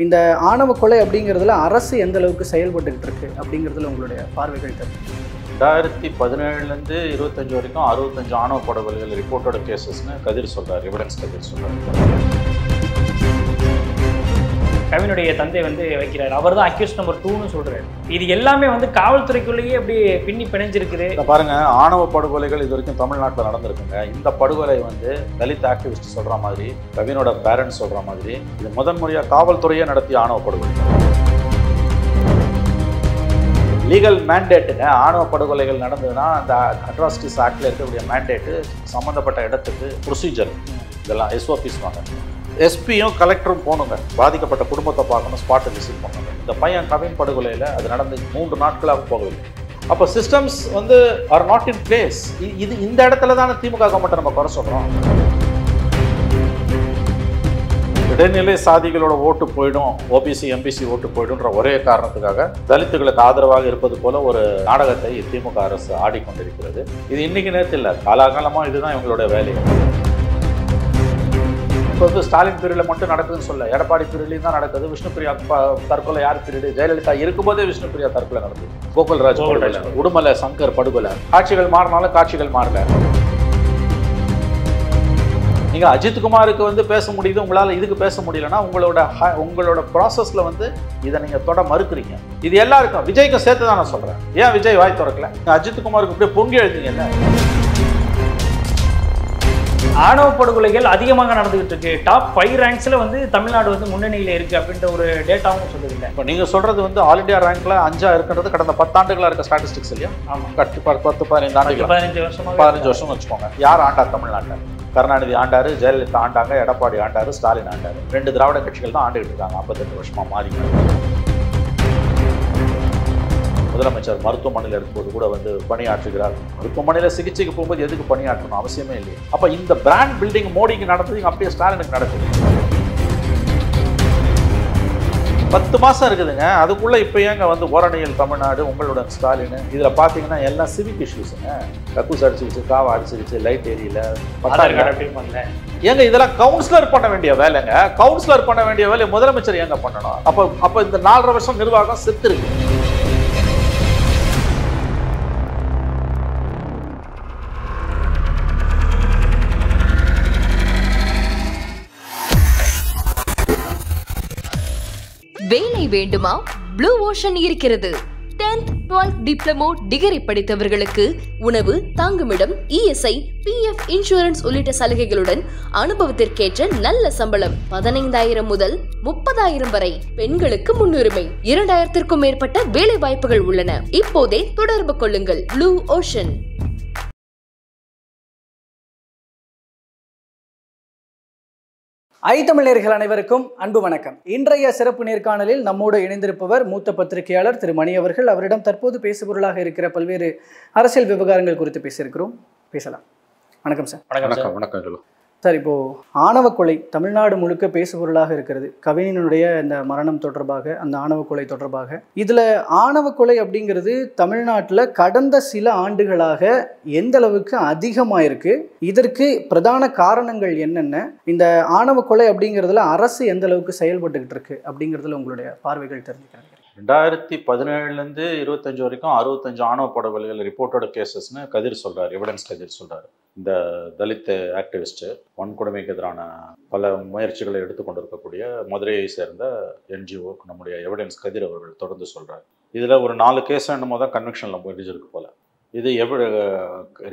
இந்த ஆணவ கொலை அப்படிங்கிறதுல அரசு எந்த அளவுக்கு செயல்பட்டுக்கிட்டு இருக்கு அப்படிங்கிறதுல உங்களுடைய பார்வைகள் தெரியும். 2017 25 வரைக்கும் 65 ஆணவ படுகொலைகள் ரிப்போர்ட்டோட கேசஸ்னு கதிர் சொல்றாரு, எவிடன்ஸ் கதிர் சொல்றாரு. கவினுடைய தந்தை வைக்கிறார், அவர் தான் அக்யூஸ் நம்பர் 2ன்னு சொல்றாரு. இது எல்லாமே காவல்துறைக்குள்ளேயே அப்படி பின்னி பிணைஞ்சிருக்குது. பாருங்க, ஆணவ படுகொலைகள் இது வரைக்கும் தமிழ்நாட்டில் நடந்திருக்குங்க. இந்த படுகொலை தலித் ஆக்டிவிஸ்ட் சொல்ற மாதிரி, கவினோட பேரண்ட்ஸ் சொல்ற மாதிரி, இது முதன்முறையா காவல்துறையே நடத்திய ஆணவ படுகொலை. லீகல் மேண்டேட்டுங்க. ஆணவ படுகொலைகள் நடந்ததுன்னா அந்த அட்ராசிட்டிஸ் ஆக்டில் இருக்கக்கூடிய மேண்டேட்டு சம்மந்தப்பட்ட இடத்துக்கு ப்ரொசீஜர், இதெல்லாம் எஸ்ஓபிஸ் வாங்க. எஸ்பியும் கலெக்டரும் போகணுங்க, பாதிக்கப்பட்ட குடும்பத்தை பார்க்கணும், ஸ்பாட்டை விசிட் பண்ணணும். இந்த பையன் கவின் படுகொலையில் அது நடந்து 3 நாட்களாக போகவில்லை. அப்போ systems are not in place. இது இந்த இடத்துல தானே திமுக கவர்மெண்ட்டை நம்ம குறை சொல்கிறோம். இடைநிலை சாதிகளோட ஓட்டு போயிடும், ஓபிசி எம்பிசி ஓட்டு போயிடும்ன்ற ஒரே காரணத்துக்காக தலித்துகளுக்கு ஆதரவாக இருப்பது போல ஒரு நாடகத்தை திமுக அரசு ஆடிக்கொண்டிருக்கிறது. இது இன்னைக்கு நேரத்தில் இல்லை, காலாகாலமாக இதுதான் இவங்களுடைய வேலை. இப்போ ஸ்டாலின் பீரியடில் மட்டும் நடக்குதுன்னு சொல்ல, எடப்பாடி பீரியட்லையும் தான் நடக்குது. விஷ்ணுபிரியா தற்கொலை யார் பீரியடு? ஜெயலலிதா இருக்கும்போதே விஷ்ணுபிரியா தற்கொலை நடக்குது. கோகுல்ராஜ் படுகொலை, உடுமலை சங்கர் படுகொலை. காட்சிகள் மாறினாலும் காட்சிகள் மாறல. நீங்கள் அஜித்குமாருக்கு பேச முடியுது, உங்களால் இதுக்கு பேச முடியலன்னா உங்களோட ப்ராசஸில் இதை நீங்கள் தொட மறுக்கிறீங்க. இது எல்லாருக்கும், விஜய்க்கும் சேர்த்து தான் நான் சொல்கிறேன். ஏன் விஜய் வாய் திறக்கல? அஜித்குமாருக்கு இப்படியே பொங்கி எழுதிங்க. என்ன ஆணவ படுகொலைகள் அதிகமாக நடந்துகிட்டு இருக்கு. டாப் 5 ரேங்க்ஸ்ல தமிழ்நாடு முன்னணியில இருக்கு அப்படின்ற ஒரு டேட்டாவும் சொல்லுதில்லை. இப்போ நீங்க சொல்றது ஆல் இண்டியா ரேங்க்ல 5ஆ இருக்கிறது கடந்த 10 ஆண்டுகளா இருக்க ஸ்டாட்டிஸ்டிக்ஸ் இல்லையா? ஆமா, 10-15 ஆண்டுகள், 15 வருஷம் வச்சுக்கோங்க. யார் ஆண்டா தமிழ்நாட்டில்? கருணாநிதி ஆண்டாரு, ஜெயலலிதா ஆண்டாங்க, எடப்பாடி ஆண்டாரு, ஸ்டாலின் ஆண்டாரு. 2 திராவிட கட்சிகள் தான் ஆண்டுகிட்டு இருக்காங்க 58 வருஷமா மாறி. முதலமைச்சர் மருத்துவமனையில் இருக்கும்போது கூட பணியாற்றுகிறார். மருத்துவமனையில் சிகிச்சைக்கு போகும்போது எதுக்கு பணியாற்றணும்? அவசியமே இல்லையே. அப்போ இந்த பிராண்ட் பில்டிங் மோடிக்கு நடந்தது, அப்படியே ஸ்டாலினுக்கு நடக்குது. 10 மாதம் இருக்குதுங்க. அதுக்குள்ளே இப்போ ஏங்க ஓரணியில் தமிழ்நாடு, உங்களுடன் ஸ்டாலின், இதில் பார்த்தீங்கன்னா எல்லாம் சிவிக் இஷ்யூஸுங்க. கக்கூஸ் அடிச்சுக்கிச்சு, காவா அடிச்சுக்கிச்சு, லைட் ஏரியில் ஏங்க இதெல்லாம் கவுன்சிலர் பண்ண வேண்டிய வேலைங்க. கவுன்சிலர் பண்ண வேண்டிய வேலையை முதலமைச்சர் ஏங்க பண்ணணும்? அப்போ இந்த 4.5 வருஷம் நிர்வாகம் செத்துருக்கு. வேலை வேண்டுமா? ப்ளூ ஓஷன் இருக்கிறது. 10th 12th டிப்ளமோ டிகிரி படித்தவர்களுக்கு உணவு, தங்குமிடம், இஎஸ்ஐ, பிஎஃப் இன்சூரன்ஸ் உள்ளிட்ட சலுகைகளுடன் அனுபவத்திற்கேற்ற நல்ல சம்பளம் 15,000 முதல் 30,000 வரை. பெண்களுக்கு முன்னுரிமை. 2,000க்கும் மேற்பட்ட வேலை வாய்ப்புகள் உள்ளன. இப்போதே தொடர்பு கொள்ளுங்கள். Blue ocean. தமிழர்கள் அனைவருக்கும் அன்பு வணக்கம். இன்றைய சிறப்பு நேர்காணலில் நம்மோடு இணைந்திருப்பவர் மூத்த பத்திரிகையாளர் திரு மணி அவர்கள். அவரிடம் தற்போது பேசுபொருளாக இருக்கிற பல்வேறு அரசியல் விவகாரங்கள் குறித்து பேசியிருக்கிறோம். பேசலாம். வணக்கம் சார். வணக்கம். வணக்கம் சார், இப்போது ஆணவ கொலை தமிழ்நாடு முழுக்க பேசுபொருளாக இருக்கிறது. கவினுடைய இந்த மரணம் தொடர்பாக, அந்த ஆணவ கொலை தொடர்பாக, இதில் ஆணவ கொலை அப்படிங்கிறது தமிழ்நாட்டில் கடந்த சில ஆண்டுகளாக எந்த அளவுக்கு அதிகமாக இருக்குது? இதற்கு பிரதான காரணங்கள் என்னென்ன? இந்த ஆணவ கொலை அப்படிங்கிறதுல அரசு எந்த அளவுக்கு செயல்பட்டுக்கிட்டு இருக்கு அப்படிங்கிறதுல உங்களுடைய பார்வைகள் தெரிஞ்சுக்கிறாங்க. 2017 25 வரைக்கும் 65 ஆணவ படுகொலைகள் ரிப்போர்ட்டோட கேசஸ்னு கதிர் சொல்றாரு, எவிடன்ஸ் கதிர் சொல்றாரு. இந்த தலித் ஆக்டிவிஸ்ட், வன்கொடுமைக்கு எதிரான பல முயற்சிகளை எடுத்துக்கொண்டிருக்கக்கூடிய மதுரையை சேர்ந்த என்ஜிஓ நம்முடைய எவிடன்ஸ் கதிர் அவர்கள் தொடர்ந்து சொல்றாரு. இதுல ஒரு 4 கேஸ் என்னமோ தான் கன்விக்ஷன்ல முடிஞ்சிருக்கு போல. இது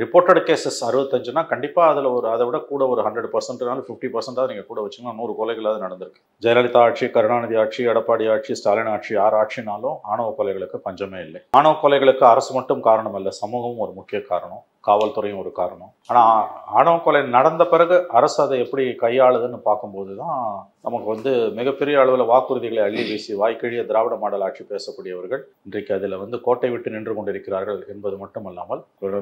ரிப்போர்ட்டட் கேசஸ் 65னா கண்டிப்பாக அதில் அதை விட கூட ஒரு 100%, 50% நீங்கள் கூட வச்சிங்கன்னா 100 கொலைகளாவது நடந்திருக்கு. ஜெயலலிதா ஆட்சி, கருணாநிதி ஆட்சி, எடப்பாடி ஆட்சி, ஸ்டாலின் ஆட்சி, யார் ஆட்சினாலும் ஆணவ கொலைகளுக்கு பஞ்சமே இல்லை. ஆணவ கொலைகளுக்கு அரசு மட்டும் காரணம் அல்ல, சமூகமும் ஒரு முக்கிய காரணம், காவல்துறையும் ஒரு காரணம். ஆனால் ஆணவ கொலை நடந்த பிறகு அரசு அதை எப்படி கையாளுதுன்னு பார்க்கும்போது தான் நமக்கு மிகப்பெரிய அளவில் வாக்குறுதிகளை அள்ளி வீசி வாய்க்கழிய திராவிட மாடல் ஆட்சி பேசக்கூடியவர்கள் இன்றைக்கு அதில் கோட்டை விட்டு நின்று கொண்டிருக்கிறார்கள் என்பது மட்டுமல்லாமல்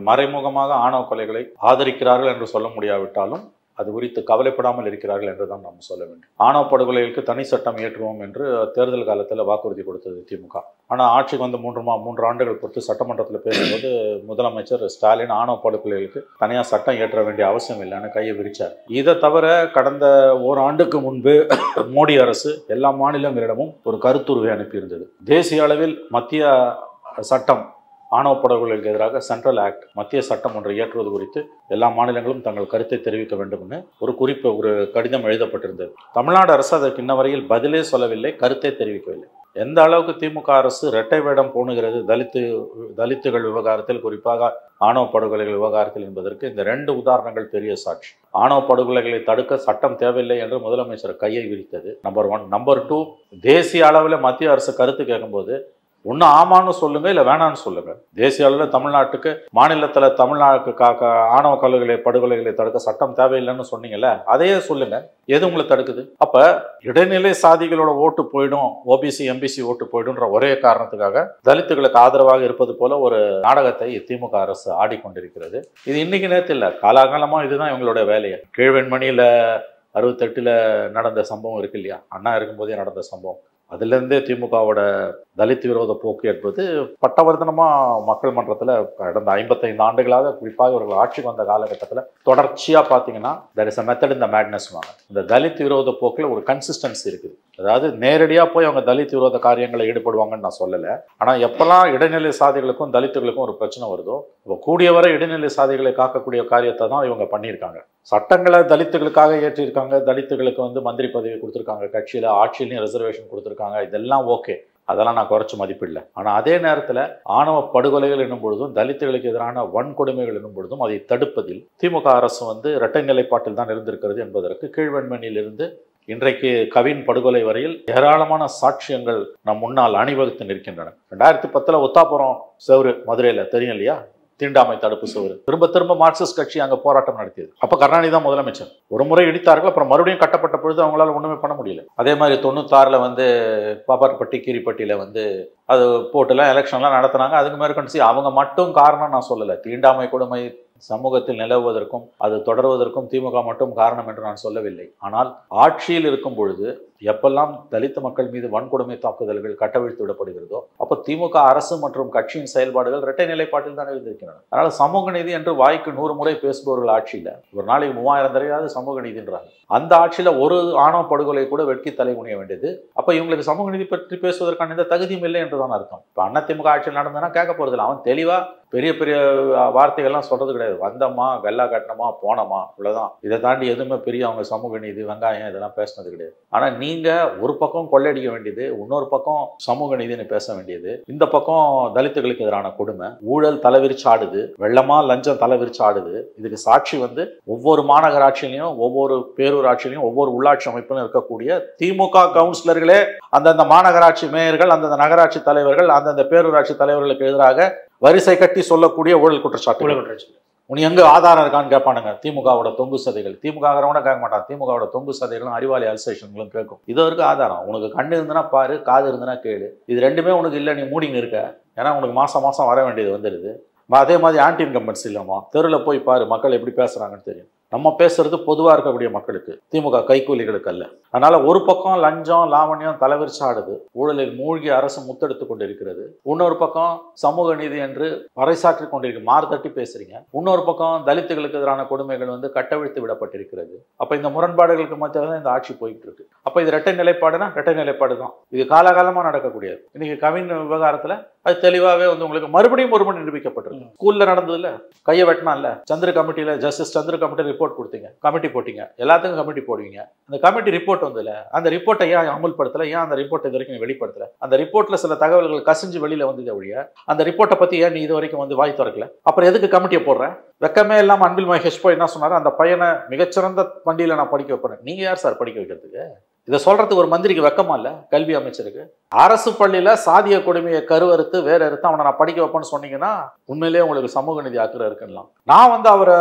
மறைமுகமாக ஆணவ கொலைகளை ஆதரிக்கிறார்கள் என்று சொல்ல முடியாவிட்டாலும் அது குறித்து கவலைப்படாமல் இருக்கிறார்கள் என்றுதான் நாம் சொல்ல வேண்டும். ஆணவ படுகொலைகளுக்கு தனி சட்டம் இயற்றுவோம் என்று தேர்தல் காலத்தில் வாக்குறுதி கொடுத்தது திமுக. ஆனால் ஆட்சிக்கு வந்து 3 ஆண்டுகள் பொறுத்து சட்டமன்றத்தில் பேசும்போது முதலமைச்சர் ஸ்டாலின் ஆணவ படுகொலைகளுக்கு தனியாக சட்டம் இயற்ற வேண்டிய அவசியம் இல்லைன்னு கையை விரிச்சார். இதை தவிர கடந்த ஓராண்டுக்கு முன்பு மோடி அரசு எல்லா மாநிலங்களிடமும் ஒரு கருத்துருவை அனுப்பியிருந்தது. தேசிய அளவில் மத்திய சட்டம் ஆணவ படுகொலைகளுக்கு எதிராக சென்ட்ரல் ஆக்ட் மத்திய சட்டம் ஒன்றை இயற்றுவது குறித்து எல்லா மாநிலங்களும் தங்கள் கருத்தை தெரிவிக்க வேண்டும் என்று ஒரு கடிதம் எழுதப்பட்டிருந்தது. தமிழ்நாடு அரசு அதற்கு இன்ன வரையில் பதிலே சொல்லவில்லை, கருத்தை தெரிவிக்கவில்லை. எந்த அளவுக்கு திமுக அரசு இரட்டை வேடம் பூணுகிறது தலித்துகள் விவகாரத்தில், குறிப்பாக ஆணவ படுகொலைகள் விவகாரத்தில் என்பதற்கு இந்த 2 உதாரணங்கள் பெரிய சாட்சி. ஆணவ படுகொலைகளை தடுக்க சட்டம் தேவையில்லை என்று முதலமைச்சர் கையை விரித்தது நம்பர் 1. நம்பர் 2, தேசிய அளவில் மத்திய அரசு கருத்து கேட்கும்போது ஒன்று ஆமான்னு சொல்லுங்க, இல்லை வேணான்னு சொல்லுங்க. தேசிய அளவில் தமிழ்நாட்டுக்கு மாநிலத்தில் தமிழ்நாட்டுக்காக ஆணவ படுகொலைகளை தடுக்க சட்டம் தேவையில்லைன்னு சொன்னீங்கல்ல, அதையே சொல்லுங்க. எது உங்களை தடுக்குது? அப்ப இடைநிலை சாதிகளோட ஓட்டு போயிடும், ஓபிசி எம்பிசி ஓட்டு போயிடும்ன்ற ஒரே காரணத்துக்காக தலித்துகளுக்கு ஆதரவாக இருப்பது போல ஒரு நாடகத்தை திமுக அரசு ஆடிக்கொண்டிருக்கிறது. இது இன்னைக்கு நேரத்தில் இல்லை, காலாகாலமா இதுதான் இவங்களுடைய வேலையை. கீழ்வெண்மணியில 68 நடந்த சம்பவம் இருக்கு இல்லையா, அண்ணா இருக்கும்போதே நடந்த சம்பவம், அதுலேருந்தே திமுகவோட தலித் விரோத போக்கு என்பது பட்டவர்த்தனமாக மக்கள் மன்றத்தில் கடந்த 55 ஆண்டுகளாக, குறிப்பாக இவர்கள் ஆட்சிக்கு வந்த காலகட்டத்தில் தொடர்ச்சியாக பார்த்தீங்கன்னா there is a method in the madness. இந்த தலித் விரோத போக்கில் ஒரு கன்சிஸ்டன்சி இருக்குது. அதாவது நேரடியாக போய் அவங்க தலித் விரோத காரியங்களை ஈடுபடுவாங்கன்னு நான் சொல்லலை. ஆனால் எப்பெல்லாம் இடைநிலை சாதிகளுக்கும் தலித்துகளுக்கும் ஒரு பிரச்சனை வருதோ, இப்போ கூடியவரை இடைநிலை சாதிகளை காக்கக்கூடிய காரியத்தை தான் இவங்க பண்ணியிருக்காங்க. சட்டங்களை தலித்துகளுக்காக ஏற்றிருக்காங்க, தலித்துகளுக்கு வந்து மந்திரி பதவி கொடுத்துருக்காங்க, கட்சியில் ஆட்சியிலையும் ரிசர்வேஷன் கொடுத்துருக்காங்க, இதெல்லாம் ஓகே, அதெல்லாம் நான் குறைச்சி மதிப்பிடலை. ஆனால் அதே நேரத்தில் ஆணவ படுகொலைகள் என்னும் பொழுதும் தலித்துகளுக்கு எதிரான வன்கொடுமைகள் என்னும் பொழுதும் அதை தடுப்பதில் திமுக அரசு வந்து இரட்டை நிலைப்பாட்டில் தான் இருந்திருக்கிறது என்பதற்கு கீழ்வெண்மணியிலிருந்து இன்றைக்கு கவின் படுகொலை வரையில் ஏராளமான சாட்சியங்கள் நம் முன்னால் அணிவகுத்து நிற்கின்றன. 2010 ஒத்தாப்புறம் செவரு மதுரையில் தெரியும் இல்லையா, தீண்டாமை தடுப்பு சுவர், திரும்ப மார்க்சிஸ்ட் கட்சி அங்கே போராட்டம் நடத்தியது. அப்போ கருணாநிதி தான் முதலமைச்சர். ஒரு முறை இடித்தார்கள், அப்புறம் மறுபடியும் கட்டப்பட்ட பொழுது அவங்களால ஒன்றுமே பண்ண முடியல. அதே மாதிரி 96 வந்து பாப்பார்பட்டி கீரிப்பட்டியில் வந்து அது போட்டுலாம் எலெக்ஷன்லாம் நடத்தினாங்க. அதுக்கு மேற்கொண்டு அவங்க மட்டும் காரணம் நான் சொல்லலை. தீண்டாமை கொடுமை சமூகத்தில் நிலவுவதற்கும் அது தொடர்வதற்கும் திமுக மட்டும் காரணம் என்று நான் சொல்லவில்லை. ஆனால் ஆட்சியில் இருக்கும் பொழுது எப்பெல்லாம் தலித் மக்கள் மீது வன்கொடுமை தாக்குதல்கள் கட்டவிழ்த்து விடப்படுகிறதோ அப்போ திமுக அரசு மற்றும் கட்சியின் செயல்பாடுகள் இரட்டை நிலைப்பாட்டில் தான் இருந்திருக்கின்றன. அதனால சமூக நீதி என்று வாய்க்கு 100 முறை பேசுபவர்கள் ஆட்சியில் ஒரு நாளைக்கு 3000 தடவையாவது சமூக நீதின்றாங்க. அந்த ஆட்சியில் ஒரு ஆணவ படுகொலை கூட வெட்கி தலை குனிய வேண்டியது. அப்போ இவங்களுக்கு சமூக நீதி பற்றி பேசுவதற்கான எந்த தகுதியும் இல்லை என்றுதான் அர்த்தம். இப்போ அதிமுக ஆட்சியில் நடந்ததுன்னா கேட்க போறதில்லை. அவன் தெளிவா பெரிய வார்த்தைகள்லாம் சொல்றது கிடையாது. வந்தமா வெள்ளா கட்டணமா போனமா இவ்வளவுதான். இதை தாண்டி எதுவுமே பெரிய அவங்க சமூக நீதி வெங்காயம் இதெல்லாம் பேசினது கிடையாது. ஆனா நீங்க ஒரு பக்கம் கொள்ளையடிக்க வேண்டியது, இன்னொரு பக்கம் சமூக நீதினு பேச வேண்டியது, இந்த பக்கம் தலித்துகளுக்கு எதிரான கொடுமை, ஊழல் தலைவிரிச்சு ஆடுது, வெள்ளமா லஞ்சம் தலைவிரிச்சு ஆடுது. இதுக்கு சாட்சி வந்து ஒவ்வொரு மாநகராட்சியிலையும் ஒவ்வொரு பேரூராட்சியிலையும் ஒவ்வொரு உள்ளாட்சி அமைப்பிலும் இருக்கக்கூடிய திமுக கவுன்சிலர்களே அந்தந்த மாநகராட்சி மேயர்கள், அந்தந்த நகராட்சி தலைவர்கள், அந்தந்த பேரூராட்சி தலைவர்களுக்கு எதிராக வரிசை கட்டி சொல்லக்கூடிய ஊழல் குற்றச்சாட்டு. உனக்கு எங்க ஆதாரம் இருக்கான்னு கேட்பானுங்க. திமுகவோட தொங்கு சதைகள், திமுகவோட கேட்க மாட்டான். திமுகவோட தொங்கு சதைகளும் அறிவாளி அல்சேஷன்களும் கேட்கும். இது இருக்கு ஆதாரம். உனக்கு கண்ணு இருந்துன்னா பாரு, காது இருந்துன்னா கேளு. இது ரெண்டுமே உனக்கு இல்லை, நீ மூடிங்க இருக்க. ஏன்னா உனக்கு மாசம் வர வேண்டியது வந்துடுது. அதே மாதிரி ஆன்டி இன்கம்பன்சி இல்லைம்மா, தெருவில் போய் பாரு மக்கள் எப்படி பேசுறாங்கன்னு தெரியும். நம்ம பேசுறது பொதுவாக இருக்கக்கூடிய மக்களுக்கு, திமுக கைக்கூலிகளுக்கு அல்ல. அதனால ஒரு பக்கம் லஞ்சம் லாவண்யம் தலைவிரிச்சு ஆடுது, ஊழலில் மூழ்கி அரசு முத்தெடுத்து கொண்டிருக்கிறது. இன்னொரு பக்கம் சமூக நீதி என்று பறைசாற்றி கொண்டிருக்கு, மாறுதட்டி பேசுறீங்க. இன்னொரு பக்கம் தலித்துகளுக்கு எதிரான கொடுமைகள் வந்து கட்டவிழ்த்து விடப்பட்டிருக்கிறது. அப்ப இந்த முரண்பாடுகளுக்கு மத்தியில் தான் இந்த ஆட்சி போயிட்டு இருக்கு. அப்ப இது இரட்டை நிலைப்பாடுனா இரட்டை நிலைப்பாடு தான். இது காலகாலமா நடக்கக்கூடியது. இன்னைக்கு கவின் விவகாரத்துல அது தெளிவாகவே வந்து உங்களுக்கு மறுபடியும் நிரூபிக்கப்பட்டிருக்கு. ஸ்கூல்ல நடந்ததுல கையை வெட்டினா இல்ல, சந்திர கமிட்டியில ஜஸ்டிஸ் சந்திர கமிட்டி ரிப்போர்ட் கொடுத்தீங்க, கமிட்டி போட்டீங்க, எல்லாத்துக்கும் கமிட்டி போடுவீங்க. அந்த கமிட்டி ரிப்போர்ட் வந்ததுல அந்த ரிப்போர்ட்டை ஏன் அமுல்படுத்தல, ஏன் அந்த ரிப்போர்ட் இது வரைக்கும் வெளிப்படுத்தல? அந்த ரிப்போர்ட்ல சில தகவல்கள் கசிஞ்சு வெளியில வந்தது ஒழிய அந்த ரிப்போர்ட்டை பத்தி ஏன் நீ இது வரைக்கும் வந்து வாய் திறக்கல? அப்புறம் எதுக்கு கமிட்டியை போடுற? வெக்கமே இல்லாம அன்பில் மகேஷ் போய் என்ன சொன்னாரு, அந்த பையனை மிகச்சிறந்த பண்டிகையில நான் படிக்க வைப்பேன். நீங்க யார் சார் படிக்க வைக்கிறதுக்கு? இதை சொல்றதுக்கு ஒரு மந்திரிக்கு வெக்கமா இல்ல? கல்வி அமைச்சருக்கு அரசு பள்ளியில சாதிய கொடுமையை கருவறுத்து வேற எடுத்து அவனை நான் படிக்க வைப்பேன்னு சொன்னீங்கன்னா உண்மையிலேயே உங்களுக்கு சமூக நீதி அக்கறை இருக்குன்னா. நான் வந்து அவரை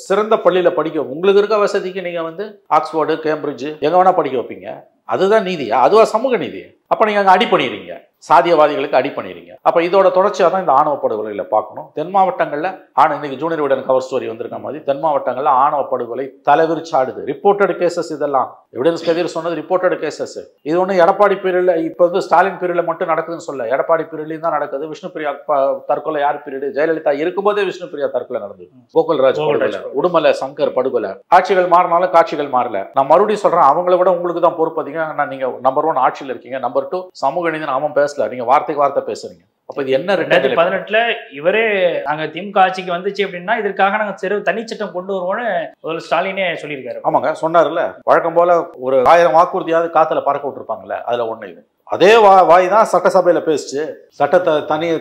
சிறந்த பள்ளியில படிக்க, உங்களுக்கு இருக்க வசதிக்கு நீங்க வந்து ஆக்ஸ்போர்டு கேம்பிரிட்ஜ் எங்க வேணா படிக்க வைப்பீங்க. அதுதான் நீதியா? அதுவா சமூக நீதி? அப்ப நீங்க அங்க அடி பண்ணிடுறீங்க. சாதியவாதிகளுக்கு அடி பண்ணிடுறீங்க. அப்போ இதோட தொடர்ச்சியாக தான் இந்த ஆணவ படுகொலைகளை பார்க்கணும். தென் மாவட்டங்களில் இன்னைக்கு ஜூனியர் விடன் கவர் ஸ்டோரி வந்திருக்க மாதிரி தென் மாவட்டங்களில் ஆணவ படுகொலை தலைவிரிச்சாடுது. ரிப்போர்ட்டட் கேசஸ் இதெல்லாம் எவிடன்ஸ் கதிர் சொன்னது ரிப்போர்ட்டட் கேசஸ். இது ஒன்றும் எடப்பாடி பீரியட்ல இப்போ வந்து ஸ்டாலின் பீரியட்ல மட்டும் நடக்குதுன்னு சொல்ல, எடப்பாடி பீரியட்லையும் தான் நடக்குது. விஷ்ணுபிரியா தற்கொலை யார் பீரியடு? ஜெயலலிதா இருக்கும்போதே விஷ்ணுபிரியா தற்கொலை நடந்தது. கோகுல்ராஜ் படுகொலை, உடுமலை சங்கர் படுகொலை. ஆட்சிகள் மாறினாலும் காட்சிகள் மாறல. நான் மறுபடியும் சொல்றேன், அவங்கள விட உங்களுக்கு தான் பொறுப்பு அதிகம். நீங்க நம்பர் 1 ஆட்சியில் இருக்கீங்க, நம்பர் 2 சமூக நீதி. அவன் பேசல, நீங்க வார்த்தைக்கு வார்த்தை பேசுறீங்க. அப்ப இது என்ன 2018 இவரே நாங்க திமுக ஆட்சிக்கு வந்துச்சு அப்படின்னா இதற்காக நாங்க தனிச்சட்டம் கொண்டு வருவோம்னு முதல்ல ஸ்டாலினே சொல்லியிருக்காரு. ஆமாங்க, சொன்னார்ல. வழக்கம் போல ஒரு 1000 வாக்குறுதியாவது காத்துல பறக்க விட்டுருப்பாங்கல்ல, அதுல ஒண்ணு இது. அதே வாய் தான் சட்டசபையில பேசிச்சு. சட்டத்தை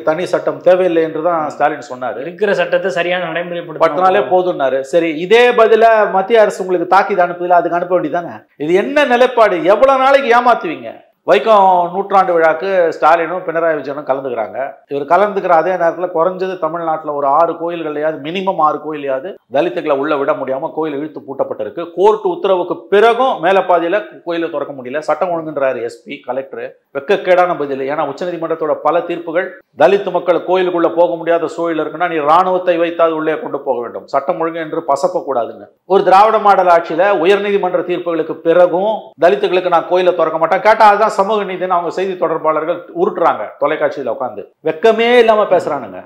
தனி சட்டம் தேவையில்லை என்றுதான் ஸ்டாலின் சொன்னாரு. இருக்கிற சட்டத்தை சரியான நடைமுறைப்படுத்தினாலே போதும்னாரு. சரி, இதே பதில மத்திய அரசு உங்களுக்கு தாக்கீது அனுப்புதில்ல, அதுக்கு அனுப்ப வேண்டியதானே? இது என்ன நிலைப்பாடு? எவ்வளவு நாளைக்கு ஏமாத்துவீங்க? வைக்கம் நூற்றாண்டு விழாக்கு ஸ்டாலினும் பினராயி விஜயனும் கலந்துக்கிறாங்க. இவர் கலந்துக்கிற அதே நேரத்தில் குறைஞ்சது தமிழ்நாட்டில் ஒரு 6 கோயில்களையாவது, மினிமம் 6 கோயிலையாவது தலித்துக்களை உள்ள விட முடியாம கோயில் இழுத்து பூட்டப்பட்டிருக்கு. கோர்ட் உத்தரவுக்கு பிறகும் மேலப்பாதியில கோயிலை திறக்க முடியல. சட்டம் ஒழுங்குன்றாரு எஸ்பி, கலெக்டர். வெக்கக்கேடான பதில். ஏன்னா உச்சநீதிமன்றத்தோட பல தீர்ப்புகள் தலித்து மக்கள் கோயிலுக்குள்ள போக முடியாத சூழல் இருக்குன்னா நீ ராணுவத்தை வைத்தாது உள்ளே கொண்டு போக வேண்டும், சட்டம் ஒழுங்கு என்று பசப்பக்கூடாதுன்னு. ஒரு திராவிட மாடல் ஆட்சியில உயர்நீதிமன்ற தீர்ப்புகளுக்கு பிறகும் தலித்துகளுக்கு நான் கோயிலை திறக்க மாட்டேன் கேட்டா அதுதான் சமூக நீதினு அவங்க செய்தி தொடர்பாளர்கள் உருட்டுறாங்க தொலைக்காட்சியில உட்காந்து. வெக்கமே இல்லாம பேசுறானுங்க.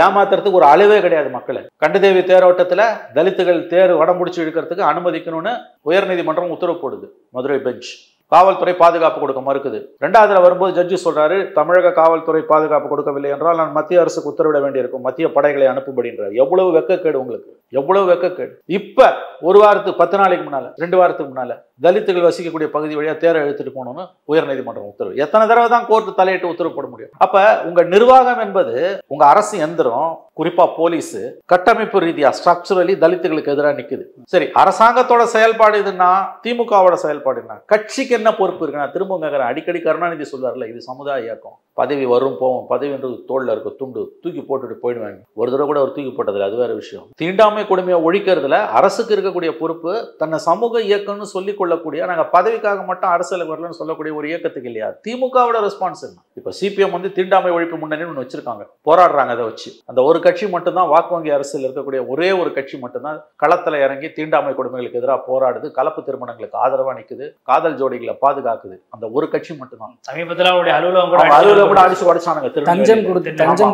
ஏமாத்துறதுக்கு ஒரு அளவே கிடையாது. மக்களை கண்டதேவி தேரோட்டத்துல தலித்துகள் தேர் வடமுடிச்சு இழுக்கிறதுக்கு அனுமதிக்கணும்னு உயர்நீதிமன்றம் உத்தரவு போடுது. மதுரை பெஞ்ச். காவல்துறை பாதுகாப்பு கொடுக்க மறுக்குது. 2வதுல வரும்போது ஜட்ஜி சொல்றாரு, தமிழக காவல்துறை பாதுகாப்பு கொடுக்கவில்லை என்றால் நான் மத்திய அரசுக்கு உத்தரவிட வேண்டியிருக்கும், மத்திய படைகளை அனுப்பும்படின்றார். எவ்வளவு வெக்கக்கேடு உங்களுக்கு, எவ்வளவு வெக்கக்கேடு. இப்ப 1 வாரத்துக்கு 10 நாளைக்கு முன்னால 2 வாரத்துக்கு முன்னால தலித்துகள் வசிக்கக்கூடிய பகுதி வழியா தேரை எழுத்துட்டு போகணும்னு உயர்நீதிமன்றம் உத்தரவு. எத்தனை தடவை தான் கோர்ட் தலையிட்டு உத்தரவு போட முடியும்? அப்ப உங்க நிர்வாகம் என்பது, உங்க அரசு எந்திரம், குறிப்பா போலீஸ் கட்டமைப்பு ரீதியா ஸ்ட்ரக்சரலி தலித்துகளுக்கு எதிராக நிக்குது. சரி, அரசாங்கத்தோட செயல்பாடு இதுன்னா திமுகவோட செயல்பாடு என்ன? கட்சிக்கு என்ன பொறுப்பு இருக்குன்னா, திரும்ப கேட்கிறேன், அடிக்கடி கருணாநிதி சொல்வார்ல, இது சமுதாய இயக்கம், பதவி வரும் போவோம், பதவின்றது தோல்ல இருக்க துண்டு, தூக்கி போட்டுட்டு போயிடுவாங்க. ஒரு தடவை கூட அவர் தூக்கி போட்டதில்லை, அது வேற விஷயம். தீண்டாமை கொடுமையை ஒழிக்கிறதுல அரசுக்கு இருக்கக்கூடிய பொறுப்பு தன்னை சமூக இயக்கம்னு சொல்லிக் கொள்ளக்கூடிய, நாங்க பதவிக்காக மட்டும் அரசியலுக்கு வரலன்னு சொல்லக்கூடிய ஒரு இயக்கத்துக்கு இல்லையா? திமுகவோட ரெஸ்பான்ஸ் என்ன? இப்ப சிபிஎம் வந்து தீண்டாமை ஒழிப்பு முன்னணி ஒன்று வச்சிருக்காங்க, போராடுறாங்க. அதை வச்சு அந்த ஒரு கட்சி மட்டும்தான், வாக்கு வங்கி அரசியல் இருக்கக்கூடிய ஒரே ஒரு கட்சி மட்டும்தான் களத்துல இறங்கி தீண்டாமை கொடுமைகளுக்கு எதிராக போராடுது, கலப்பு திருமணங்களுக்கு ஆதரவா நிக்குது, காதல் ஜோடிகளை பாதுகாக்குது. அந்த ஒரு கட்சி மட்டும்தான். சமீபத்தில் அவருடைய அலுவலகம் கூட அடிச்சு உடைச்சானுங்க, தஞ்சம்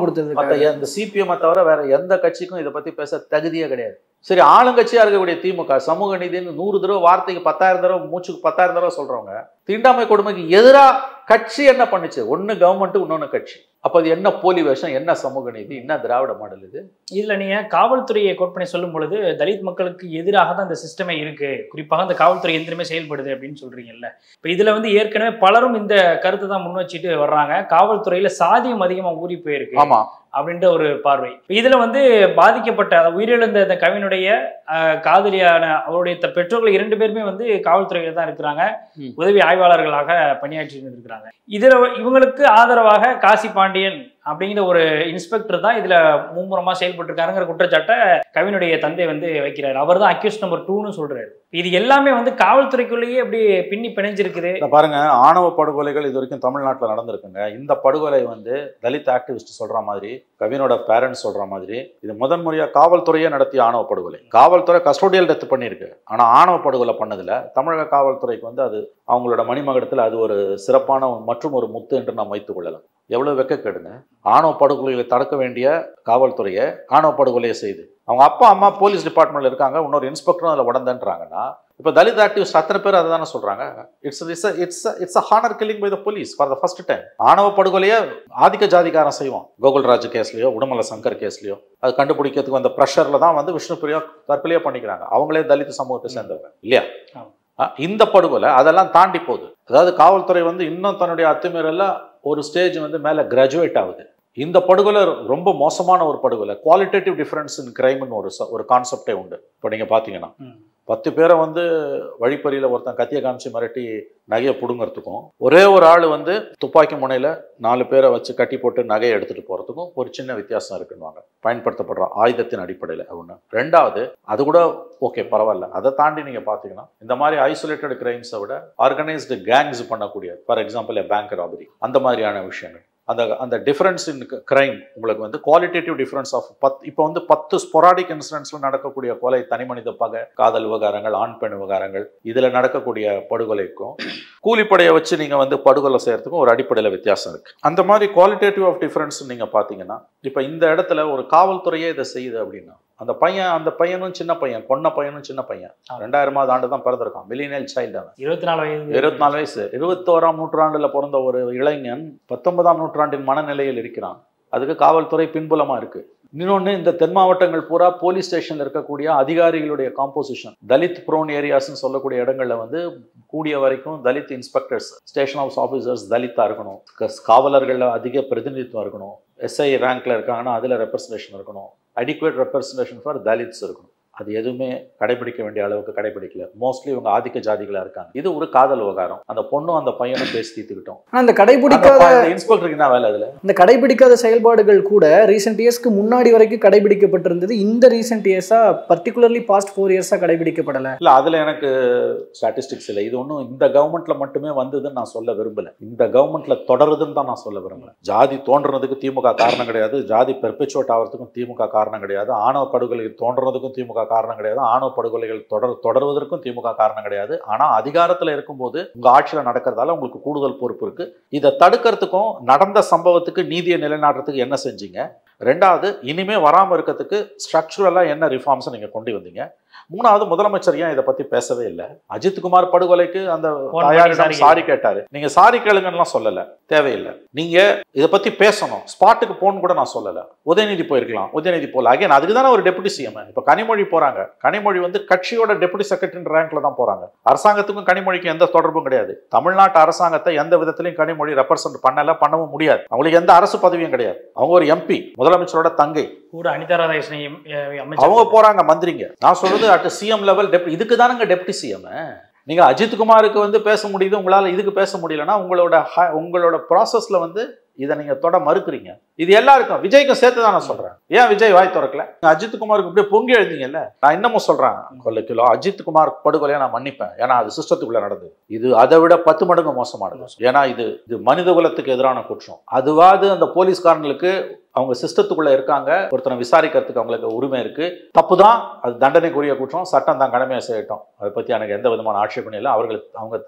கொடுத்தது. இந்த சிபிஎம் தவிர வேற எந்த கட்சிக்கும் இதை பத்தி பேச தகுதியே கிடையாது. சரி, ஆளுங்கட்சியா இருக்கக்கூடிய திமுக சமூக நீதினு 100 தடவை, வார்த்தைக்கு 10,000 தடவை, மூச்சுக்கு 10,000 தடவை சொல்றவங்க தீண்டாமை கொடுமைக்கு எதிராக கட்சி என்ன பண்ணுச்சு? ஒன்னு கவர்மெண்ட், இன்னொன்னு கட்சி. அப்ப அது என்ன போலி வேஷம், என்ன சமூக நீதி, என்ன திராவிட மாடல் இது? இதுல நீங்க காவல்துறையை கோட் பண்ணி சொல்லும் பொழுது தலித் மக்களுக்கு எதிராக தான் இந்த சிஸ்டமே இருக்கு, குறிப்பாக இந்த காவல்துறை எந்திரமே செயல்படுது அப்படின்னு சொல்றீங்கல்ல. இப்ப இதுல வந்து ஏற்கனவே பலரும் இந்த கருத்தை தான் முன் வச்சுட்டு வர்றாங்க. காவல்துறையில சாதியம் அதிகமா ஊறி போயிருக்கு. ஆமா, அப்படின்ற ஒரு பார்வை. இதுல வந்து பாதிக்கப்பட்ட கவினுடைய காதலியான அவருடைய பெற்றோர்கள் 2 பேருமே வந்து காவல்துறையில தான் இருக்கிறாங்க, உதவி ஆய்வாளர்களாக பணியாற்றி இருக்கிறாங்க. இதுல இவங்களுக்கு ஆதரவாக காசி பாண்டியன் அப்படிங்கிற ஒரு இன்ஸ்பெக்டர் தான் இதுல மும்முரமா செயல்பட்டு இருக்காருங்கிற குற்றச்சாட்டை கவினுடைய தந்தை வந்து வைக்கிறாரு. அவர் தான் அக்யூஸ் நம்பர் 2ன்னு சொல்றாரு. இது எல்லாமே வந்து காவல்துறைக்குள்ளேயே அப்படி பின்னி பிணைஞ்சிருக்குது. பாருங்க, ஆணவ படுகொலைகள் இது வரைக்கும் தமிழ்நாட்டில் நடந்திருக்குங்க. இந்த படுகொலை வந்து தலித் ஆக்டிவிஸ்ட் சொல்ற மாதிரி, கவினோட பேரண்ட்ஸ் சொல்ற மாதிரி, இது முதன்முறையா காவல்துறையே நடத்திய ஆணவ படுகொலை. காவல்துறை கஸ்டோடியல் டெத் பண்ணியிருக்கு, ஆனா ஆணவ படுகொலை பண்ணதுல தமிழக காவல்துறைக்கு வந்து அது அவங்களோட மணிமகுடத்தில் அது ஒரு சிறப்பான மற்றும் ஒரு முத்து என்று நாம் வைத்துக் கொள்ளலாம். எவ்வளவு வெக்கக்கேடுங்க. ஆணவ படுகொலைகளை தடுக்க வேண்டிய காவல்துறையை ஆணவ படுகொலையை செய்து, அவங்க அப்பா அம்மா போலீஸ் டிபார்ட்மெண்ட்ல இருக்காங்க, இன்னொரு இன்ஸ்பெக்டரும் அதில் உடந்தன்றாங்கன்னா, இப்போ தலித் ஆக்டிவிஸ்ட் அத்தனை பேர் அதை தானே சொல்றாங்க. It's honour killing by the police for the first time. ஆணவ படுகொலையை ஆதிக்க ஜாதிக்காரன் செய்வான். கோகுல்ராஜ் கேஸ்லயோ உடுமலை சங்கர் கேஸ்லயோ அது கண்டுபிடிக்கிறதுக்கு அந்த ப்ரெஷர்ல தான் வந்து விஷ்ணுபிரியா தற்கொலையே பண்ணிக்கிறாங்க. அவங்களே தலித் சமூகத்தை சேர்ந்தவங்க இல்லையா? இந்த படுகொலை அதெல்லாம் தாண்டி போகுது. அதாவது காவல்துறை வந்து இன்னும் தன்னுடைய அத்துமீறல ஒரு ஸ்டேஜ் வந்து மேலே கிராஜுவேட் ஆகுது. இந்த படுகொலை ரொம்ப மோசமான ஒரு படுகொலை. குவாலிட்டேட்டிவ் டிஃபரன்ஸ் இன் கிரைம்னு ஒரு கான்செப்டே உண்டு. இப்போ நீங்கள் பார்த்தீங்கன்னா 10 பேரை வந்து வழிப்பறியில் ஒருத்தன் கத்தியை காமிச்சு மிரட்டி நகையை பிடுங்கிறதுக்கும், ஒரே ஒரு ஆள் வந்து துப்பாக்கி முனையில் 4 பேரை வச்சு கட்டி போட்டு நகையை எடுத்துகிட்டு போகிறதுக்கும் ஒரு சின்ன வித்தியாசம் இருக்குன்னுவாங்க, பயன்படுத்தப்படுற ஆயுதத்தின் அடிப்படையில். ஒன்று. 2வது, அது கூட ஓகே பரவாயில்ல, அதை தாண்டி நீங்கள் பார்த்தீங்கன்னா இந்த மாதிரி ஐசோலேட்டட் கிரைம்ஸை விட ஆர்கனைஸ்டு கேங்ஸ் பண்ணக்கூடிய, ஃபார் எக்ஸாம்பிள் பேங்க் ராபரி, அந்த மாதிரியான விஷயங்கள் அந்த அந்த டிஃபரன்ஸ் இன் கிரைம் உங்களுக்கு வந்து குவாலிட்டேட்டிவ் டிஃபரன்ஸ் ஆஃப் இப்போ வந்து 10 ஸ்பொராடிக் இன்சிடென்ட்ஸ்ல நடக்கக்கூடிய கொலை, தனி மனித பகை, காதல் விவகாரங்கள், ஆண் பெண் விவகாரங்கள், இதுல நடக்கக்கூடிய படுகொலைக்கும் கூலிப்படையை வச்சு நீங்க வந்து படுகொலை செய்யறதுக்கும் ஒரு அடிப்படையில் வித்தியாசம் இருக்கு. அந்த மாதிரி குவாலிட்டேட்டிவ் ஆஃப் டிஃபரன்ஸ் நீங்க பாத்தீங்கன்னா இப்ப இந்த இடத்துல ஒரு காவல்துறையே இதை செய்யுது அப்படின்னா அந்த பையனும் சின்ன பையன், கொன்ன பையனும் சின்ன பையன், 2000ஆவது ஆண்டு தான் பிறந்திருக்கான், மில்லினியல் சைல்டு. 24 வயசு 21ஆம் நூற்றாண்டுல பிறந்த ஒரு இளைஞன் 19ஆம் நூற்றாண்டின் மனநிலையில் இருக்கிறான். அதுக்கு காவல்துறை பின்புலமா இருக்கு. இன்னொன்று, இந்த தென் மாவட்டங்கள் பூரா போலீஸ் ஸ்டேஷன்ல இருக்கக்கூடிய அதிகாரிகளுடைய காம்போசிஷன் தலித் ப்ரோன் ஏரியாஸ்ன்னு சொல்லக்கூடிய இடங்கள்ல வந்து கூடிய வரைக்கும் Dalit inspectors, station house officers தலித்தா இருக்கணும், காவலர்கள்ல அதிக பிரதிநிதித்துவம் இருக்கணும், எஸ்ஐ ரேங்க்ல இருக்காங்கன்னா அதுல ரெப்ரசன்டேஷன் இருக்கணும், அடிக்குவேட் ரெப்ரசன்டேஷன் ஃபார் தலித்ஸ் இருக்கணும். அது எதுவுமே கடைபிடிக்க வேண்டிய அளவுக்கு கடைபிடிக்கல. மோஸ்ட்லி இவங்க ஆதிக்க ஜாதிகளா இருக்காங்க. இது ஒரு காதல் விவகாரம். அந்த பொண்ணும் அந்த பையனும் பேசி தீர்த்துக்கிட்டோம். அந்த கடைபிடிக்காத இன்ஸ்பெக்டருக்கு என்ன வேலை அதுல? இந்த கடைபிடிக்காத செயல்பாடுகள் கூட ரீசெண்ட் இயர்ஸ்க்கு முன்னாடி வரைக்கும் கடைபிடிக்கப்பட்டிருந்தது. இந்த ரீசெண்ட் இயர்ஸா பர்டிகுலர்லி பாஸ்ட் 4 இயர்ஸா கடைபிடிக்கப்படல. இல்ல, அதுல எனக்கு ஸ்டாட்டிஸ்டிக்ஸ் இல்லை. இது ஒன்றும் இந்த கவர்மெண்ட்ல மட்டுமே வந்ததுன்னு நான் சொல்ல விரும்பல. இந்த கவர்மெண்ட்ல தொடருதுன்னு தான் நான் சொல்ல விரும்புறேன். ஜாதி தோன்றதுக்கு திமுக காரணம் கிடையாது, ஜாதி பெர்பெச்சுவேட் ஆகிறதுக்கும் திமுக காரணம் கிடையாது, ஆணவ படுகொலை தோன்றதுக்கும் திமுக காரணம் கிடையாது, ஆணவ படுகொலைகள் தொடர்வதற்கும் திமுக காரணம் கிடையாது. ஆனா அதிகாரத்துல இருக்கும்போது உங்க ஆட்சியில நடக்கிறதால உங்களுக்கு கூடுதல் பொறுப்பு இருக்கு. இதை தடுக்கிறதுக்கும் நடந்த சம்பவத்துக்கு நீதியை நிலைநாட்டுறதுக்கு என்ன செஞ்சீங்க? 2வது, இனிமே வராம இருக்கிறதுக்கு ஸ்ட்ரக்சரலா என்ன ரிஃபார்ம்ஸ் நீங்க கொண்டு வந்தீங்க? 3வது, முதலமைச்சர் ஏன் இதை பத்தி பேசவே இல்லை? அஜித்குமார் படுகொலைக்கு அந்த தாயாரிடம் சாரி கேட்டாரு. நீங்க சாரி கேளுங்கன்னு சொல்லல, தேவையில்லை. நீங்க இதை பத்தி பேசணும், ஸ்பாட்டுக்கு போன்னு கூட நான் சொல்லல. உதயநிதி போயிருக்கலாம், உதயநிதி போல. அகைன் அதுக்கு தானே ஒரு டெபுட்டி சிஎம். இப்ப கனிமொழி போறாங்க. கனிமொழி வந்து கட்சியோட டெபுட்டி செக்ரட்டரி ரேங்க்ல தான் போறாங்க. அரசாங்கத்துக்கும் கனிமொழிக்கும் எந்த தொடர்பும் கிடையாது. தமிழ்நாட்டு அரசாங்கத்தை எந்த விதத்திலையும் கனிமொழி ரெப்ரசென்ட் பண்ணவும் முடியாது. அவங்களுக்கு எந்த அரசு பதவியும் கிடையாது. அவங்க ஒரு எம்பி, முதலமைச்சரோட தங்கை கூட. அனிதா ராதாகிருஷ்ணன் அவங்க போறாங்க, மந்திரிங்க. நான் சொல்றது அட் சிஎம் லெவல். இதுக்கு தானுங்க டெப்டி சிஎம். நீங்க அஜித்குமாருக்கு வந்து பேச முடியுது, உங்களால இதுக்கு பேச முடியலன்னா உங்களோட ப்ராசஸ்ல வந்து இதை நீங்க தொட மறுக்கிறீங்க. இது எல்லாருக்கும், விஜய்க்கும் சேர்த்து தான் நான் சொல்றேன். ஏன் விஜய் வாய் திறக்கல? அஜித்குமாருக்கு இப்படியே பொங்கி எழுந்தீங்கல்ல. நான் இன்னமும் சொல்றேன், கொல்ல அஜித்குமார் படுகொலையா நான் மன்னிப்பேன். ஏன்னா அது சிஸ்டத்துக்குள்ள நடந்தது. இது அதை விட 10 மடங்கு மோசமானது. ஏன்னா இது மனித குலத்துக்கு எதிரான குற்றம். அதுவாது அந்த போலீஸ்காரங்களுக்கு அவங்க சிஸ்டத்துக்குள்ள இருக்காங்க, ஒருத்தனை விசாரிக்கிறதுக்கு அவங்களுக்கு உரிமை இருக்கு. தப்பு தான், அது தண்டனைக்குரிய குற்றம். சட்டம் தான் கடமையை செய்யட்டும். அதை பத்தி எனக்கு எந்த விதமான ஆட்சேபனையும் இல்லை.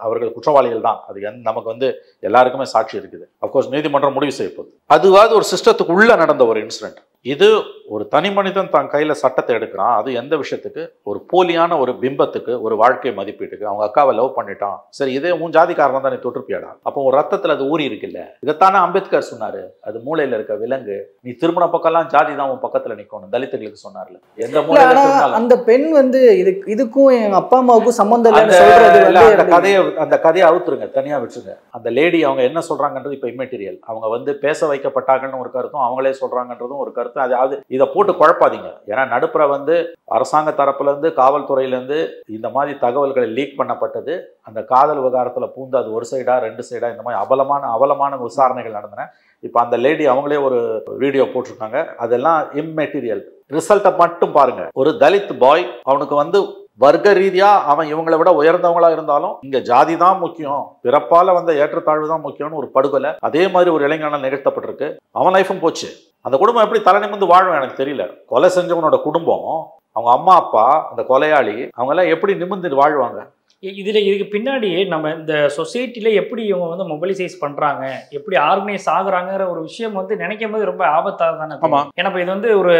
அவர்கள் குற்றவாளிகள் தான். அது நமக்கு வந்து எல்லாருக்குமே சாட்சி இருக்குது. அப்கோர்ஸ் நீதிமன்றம் முடிவு செய்யப்போகுது. அதுவாது ஒரு சிஸ்டத்துக்கு உள்ள நடந்த ஒரு இன்சிடென்ட். இது ஒரு தனி மனிதன் தான் கையில சட்டத்தை எடுக்கிறான். அது எந்த விஷயத்துக்கு? ஒரு போலியான ஒரு பிம்பத்துக்கு, ஒரு வாழ்க்கை மதிப்பீட்டுக்கு. அவங்க அக்காவை லவ் பண்ணிட்டான், சரி இதே உன் ஜாதிக்காரன் தான் நீ தொற்றுப்பியாடா, அப்போ ஒரு ரத்தத்துல அது ஊறி இருக்குல்ல. இதைத்தானே அம்பேத்கர் சொன்னாரு, அது மூளையில இருக்க விலங்கு, நீ திருமண பக்கம்லாம் ஜாதி தான் உன் பக்கத்துல நிக்கணும், தலித்துகளுக்கு சொன்னார்ல. எந்த மூலையில அந்த பெண் வந்து இதுக்கும் எங்க அப்பா அம்மாவுக்கும் சம்பந்தம் அந்த கதையை அவுத்துருங்க, தனியா விட்டுருங்க. அந்த லேடி அவங்க என்ன சொல்றாங்கன்றது இப்ப இம்மெட்டீரியல். அவங்க வந்து பேச வைக்கப்பட்டாங்கன்னு ஒரு கருத்தும், அவங்களே சொல்றாங்கன்றதும் ஒரு கருத்து. அது இதை போட்டு குழப்பாதீங்க. ஏன்னா நடுப்புற வந்து அரசாங்க தரப்புல இருந்து, காவல்துறையில இருந்து இந்த மாதிரி தகவல்களை லீக் பண்ணப்பட்டது. அந்த காதல் விவகாரத்துல பூந்து அது ஒரு சைடா 2 சைடா இந்த மாதிரி அவலமான விசாரணைகள் நடந்தன. இப்ப அந்த லேடி அவங்களே ஒரு வீடியோ போட்டிருக்காங்க. அதெல்லாம் இம்மெட்டீரியல். ரிசல்ட்டை மட்டும் பாருங்க. ஒரு தலித் பாய், அவனுக்கு வந்து வர்க்க ரீதியா அவன் இவங்களை விட உயர்ந்தவங்களா இருந்தாலும் இங்க ஜாதி தான் முக்கியம், பிறப்பால வந்த ஏற்றத்தாழ்வு தான் முக்கியம்னு ஒரு படுகொலை அதே மாதிரி ஒரு இளைஞனால் நிகழ்த்தப்பட்டிருக்கு. அவன் லைஃபும் போச்சு. அந்த குடும்பம் எப்படி தலை நிமிர்ந்து வாழும் எனக்கு தெரியல. கொலை செஞ்சவனோட குடும்பம், அவங்க அம்மா அப்பா, அந்த கொலையாளி, அவங்க எல்லாம் எப்படி நிமிர்ந்து வாழ்வாங்க? இதுக்கு பின்னாடி நம்ம இந்த சொசைட்டில எப்படி இவங்க வந்து மொபைலைசைஸ் பண்றாங்க, எப்படி ஆர்கனைஸ் ஆகுறாங்கிற ஒரு விஷயம் வந்து நினைக்கும் போது ரொம்ப ஆபத்தாக தானே. ஏன்னா இது வந்து ஒரு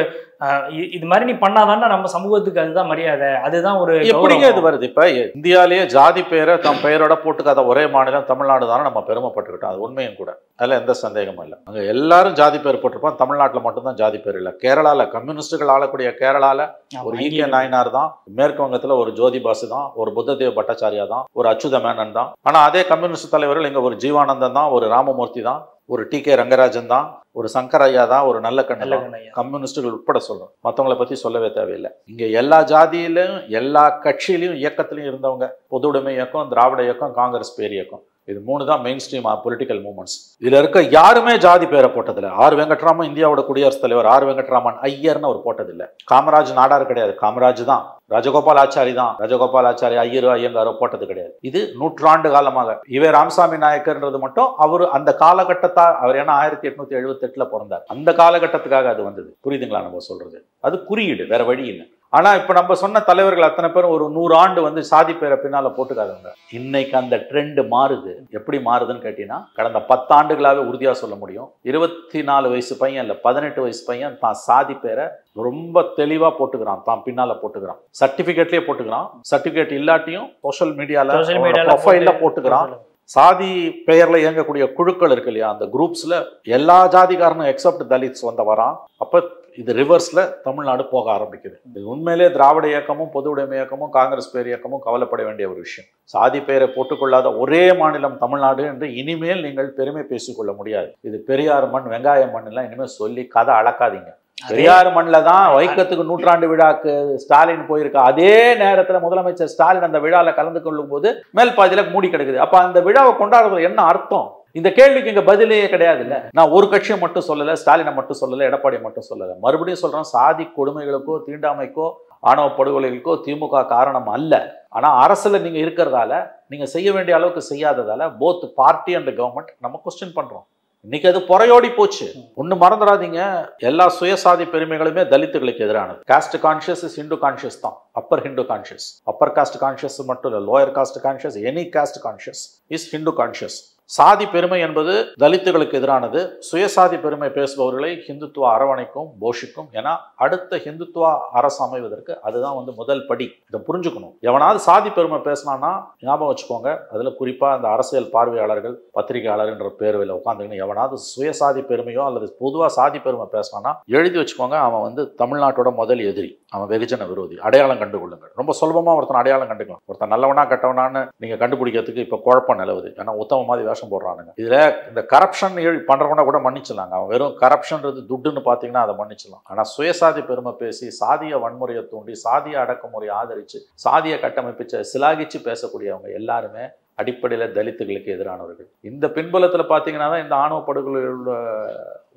இது மாதிரி நீ பண்ணாதானே நம்ம சமூகத்துக்கு அதுதான் மரியாதை, அதுதான் ஒரு எப்படிங்க இது வருது? இப்ப இந்தியாலேயே ஜாதி பேரை தம் பெயரோட போட்டுக்காத ஒரே மாநிலம் தமிழ்நாடு தானே நம்ம பெருமைப்பட்டுக்கிட்டோம். அது உண்மையும் கூட, அதில் எந்த சந்தேகமும் இல்லை. அங்கே எல்லாரும் ஜாதி பேர் போட்டிருப்பான். தமிழ்நாட்டில் மட்டும்தான் ஜாதி பேர் இல்லை. கேரளால கம்யூனிஸ்டுகள் ஆளக்கூடிய கேரளால ஒரு ஈகே நாயனார் தான், மேற்கு வங்கத்துல ஒரு ஜோதி பாசு தான், ஒரு புத்ததேவ பட்டாச்சாரியா தான், ஒரு அச்சுத மேனன் தான். ஆனா அதே கம்யூனிஸ்ட் தலைவர்கள் இங்க ஒரு ஜீவானந்தன் தான், ஒரு ராமமூர்த்தி தான், ஒரு டி.கே. ரங்கராஜன் தான், ஒரு சங்கரையா தான், ஒரு நல்ல கண்ணு கம்யூனிஸ்டுகள் உட்பட சொல்லணும். மற்றவங்களை பத்தி சொல்லவே தேவையில்லை. இங்க எல்லா ஜாதியிலும், எல்லா கட்சியிலையும், இயக்கத்திலையும் இருந்தவங்க, பொது உடைமை இயக்கம், திராவிட இயக்கம், காங்கிரஸ் பேர் இயக்கம், இது 3 தான் மெயின் ஸ்ட்ரீம் பொலிட்டிக்கல் மூவ்மெண்ட்ஸ். இதுல இருக்க யாருமே ஜாதி பேரை போட்டதில்லை. ஆர் வெங்கட்ராமன் இந்தியாவோட குடியரசுத் தலைவர் ஆர் வெங்கட்ராமன் ஐயர்னு அவர் போட்டதில்லை. காமராஜ் நாடார் கிடையாது, காமராஜ் தான். ராஜகோபால் ஆச்சாரி தான், ராஜகோபால் ஆச்சாரி ஐயரோ ஐயங்காரோ போட்டது கிடையாது. இது நூற்றாண்டு காலமாக. இவே ராமசாமி நாயக்கர்ன்றது மட்டும் அவர் அந்த காலகட்டத்தா, அவர் ஏன்னா 1878 பிறந்தார், அந்த காலகட்டத்துக்காக அது வந்தது. புரியுதுங்களா நம்ம சொல்றது? அது குறியீடு, வேற வழி இல்லை. ஆனா இப்ப நம்ம சொன்ன தலைவர்கள் அத்தனை பேரும் ஒரு 100 ஆண்டு வந்து சாதி பேரை பின்னால போட்டுக்காதவங்க. இன்னைக்கு அந்த ட்ரெண்ட் மாறுது. எப்படி மாறுதுன்னு கேட்டீங்கன்னா, கடந்த 10 ஆண்டுகளாவே உறுதியா சொல்ல முடியும், 24 வயசு பையன் இல்ல 18 வயசு பையன் தான் சாதி பேரை ரொம்ப தெளிவா போட்டுக்கிறான், தான் பின்னால போட்டுக்கிறான், சர்டிபிகேட்லயே போட்டுக்கிறான், சர்டிபிகேட் இல்லாட்டியும் சோஷியல் மீடியால ப்ரொஃபைல்ல போட்டுக்கிறான். சாதி பெயர்ல இயங்கக்கூடிய குழுக்கள் இருக்கு இல்லையா, அந்த குரூப்ஸ்ல எல்லா ஜாதிகாரனும் எக்ஸப்ட் தலித்ஸ் வந்த வரான். அப்ப இது ரிவர்ஸ்ல தமிழ்நாடு போக ஆரம்பிக்குது. இது உண்மையிலே திராவிட இயக்கமும் பொது உடைமை இயக்கமும் காங்கிரஸ் பேர் இயக்கமும் கவலைப்பட வேண்டிய ஒரு விஷயம். சாதி பெயரை போட்டுக்கொள்ளாத ஒரே மாநிலம் தமிழ்நாடு என்று இனிமேல் நீங்கள் பெருமை பேசிக்கொள்ள முடியாது. இது பெரியார் மண், வெங்காய மண் எல்லாம் இனிமேல் சொல்லி கதை அளக்காதீங்க. பெரியார் மண்ணில் தான் வைக்கத்துக்கு 100ஆண்டு விழாக்கு ஸ்டாலின் போயிருக்கா. அதே நேரத்தில் முதலமைச்சர் ஸ்டாலின் அந்த விழாவில் கலந்து கொள்ளும் போது மேல் பாதியில மூடி கிடக்குது. அப்ப அந்த விழாவை கொண்டாடுறது என்ன அர்த்தம்? இந்த கேள்விக்கு இங்க பதிலே கிடையாது. இல்ல, நான் ஒரு கட்சியை மட்டும் சொல்லல, ஸ்டாலினை மட்டும் சொல்லல, எடப்பாடியை மட்டும் சொல்லல. மறுபடியும் சொல்றேன், சாதி கொடுமைகளுக்கோ தீண்டாமைக்கோ ஆணவ படுகொலைகளுக்கோ திமுக காரணம் அல்ல. ஆனா அரசுல நீங்க இருக்கிறதால, நீங்க செய்ய வேண்டிய அளவுக்கு செய்யாததால போத் பார்ட்டி அண்ட் கவர்மெண்ட் நம்ம கொஸ்டின் பண்றோம். இன்னைக்கு அது புறையோடி போச்சு. ஒண்ணு மறந்துடாதீங்க, எல்லா சுயசாதி பெருமைகளுமே தலித்துகளுக்கு எதிரானது. Caste conscious is Hindu conscious தான். Upper Hindu conscious, upper caste conscious மட்டும் இல்லை, lower caste conscious, any caste conscious is Hindu conscious. சாதி பெருமை என்பது தலித்துகளுக்கு எதிரானது. சுயசாதி பெருமை பேசுபவர்களை ஹிந்துத்துவ அரவணைக்கும், போஷிக்கும். ஏன்னா அடுத்த ஹிந்துத்துவ அரசு அமைவதற்கு அதுதான் வந்து முதல் படி. இதை புரிஞ்சுக்கணும். எவனாவது சாதி பெருமை பேசினான்னா ஞாபகம் வச்சுக்கோங்க, அதுல குறிப்பா அந்த அரசியல் பார்வையாளர்கள், பத்திரிகையாளர் என்ற பேர்வையில் உட்காந்துக்கணும். எவனாவது சுயசாதி பெருமையோ அல்லது பொதுவாக சாதி பெருமை பேசினான்னா எழுதி வச்சுக்கோங்க, அவன் வந்து தமிழ்நாட்டோட முதல் எதிரி, அவன் வெகுஜன விரோதி. அடையாளம் கண்டுகொள்ளுங்கள். ரொம்ப சுலபமா ஒருத்தன் அடையாளம் கண்டுக்கலாம். ஒருத்தன் நல்லவனா கெட்டவனான்னு நீங்க கண்டுபிடிக்கிறதுக்கு இப்ப குழப்பம் நிலவுது. ஏன்னா உத்தம மாதிரி போடுறானுங்க. இதுல இந்த கரப்ஷன் பண்றவன கூட மன்னிச்சலாங்க. அவன் வெறும் கரப்ஷன்றது துட்டுன்னு பாத்தீங்கன்னா அதை மன்னிச்சலாம். ஆனா சுயசாதி பெருமை பேசி, சாதிய வன்முறையை தூண்டி, சாதிய அடக்குமுறையை ஆதரிச்சு, சாதிய கட்டமைப்பிச்ச சிலாகிச்சு பேசக்கூடியவங்க எல்லாருமே அடிப்படையில தலித்துகளுக்கு எதிரானவர்கள். இந்த பின்புலத்துல பாத்தீங்கன்னா தான் இந்த ஆணவ படுகொலையோட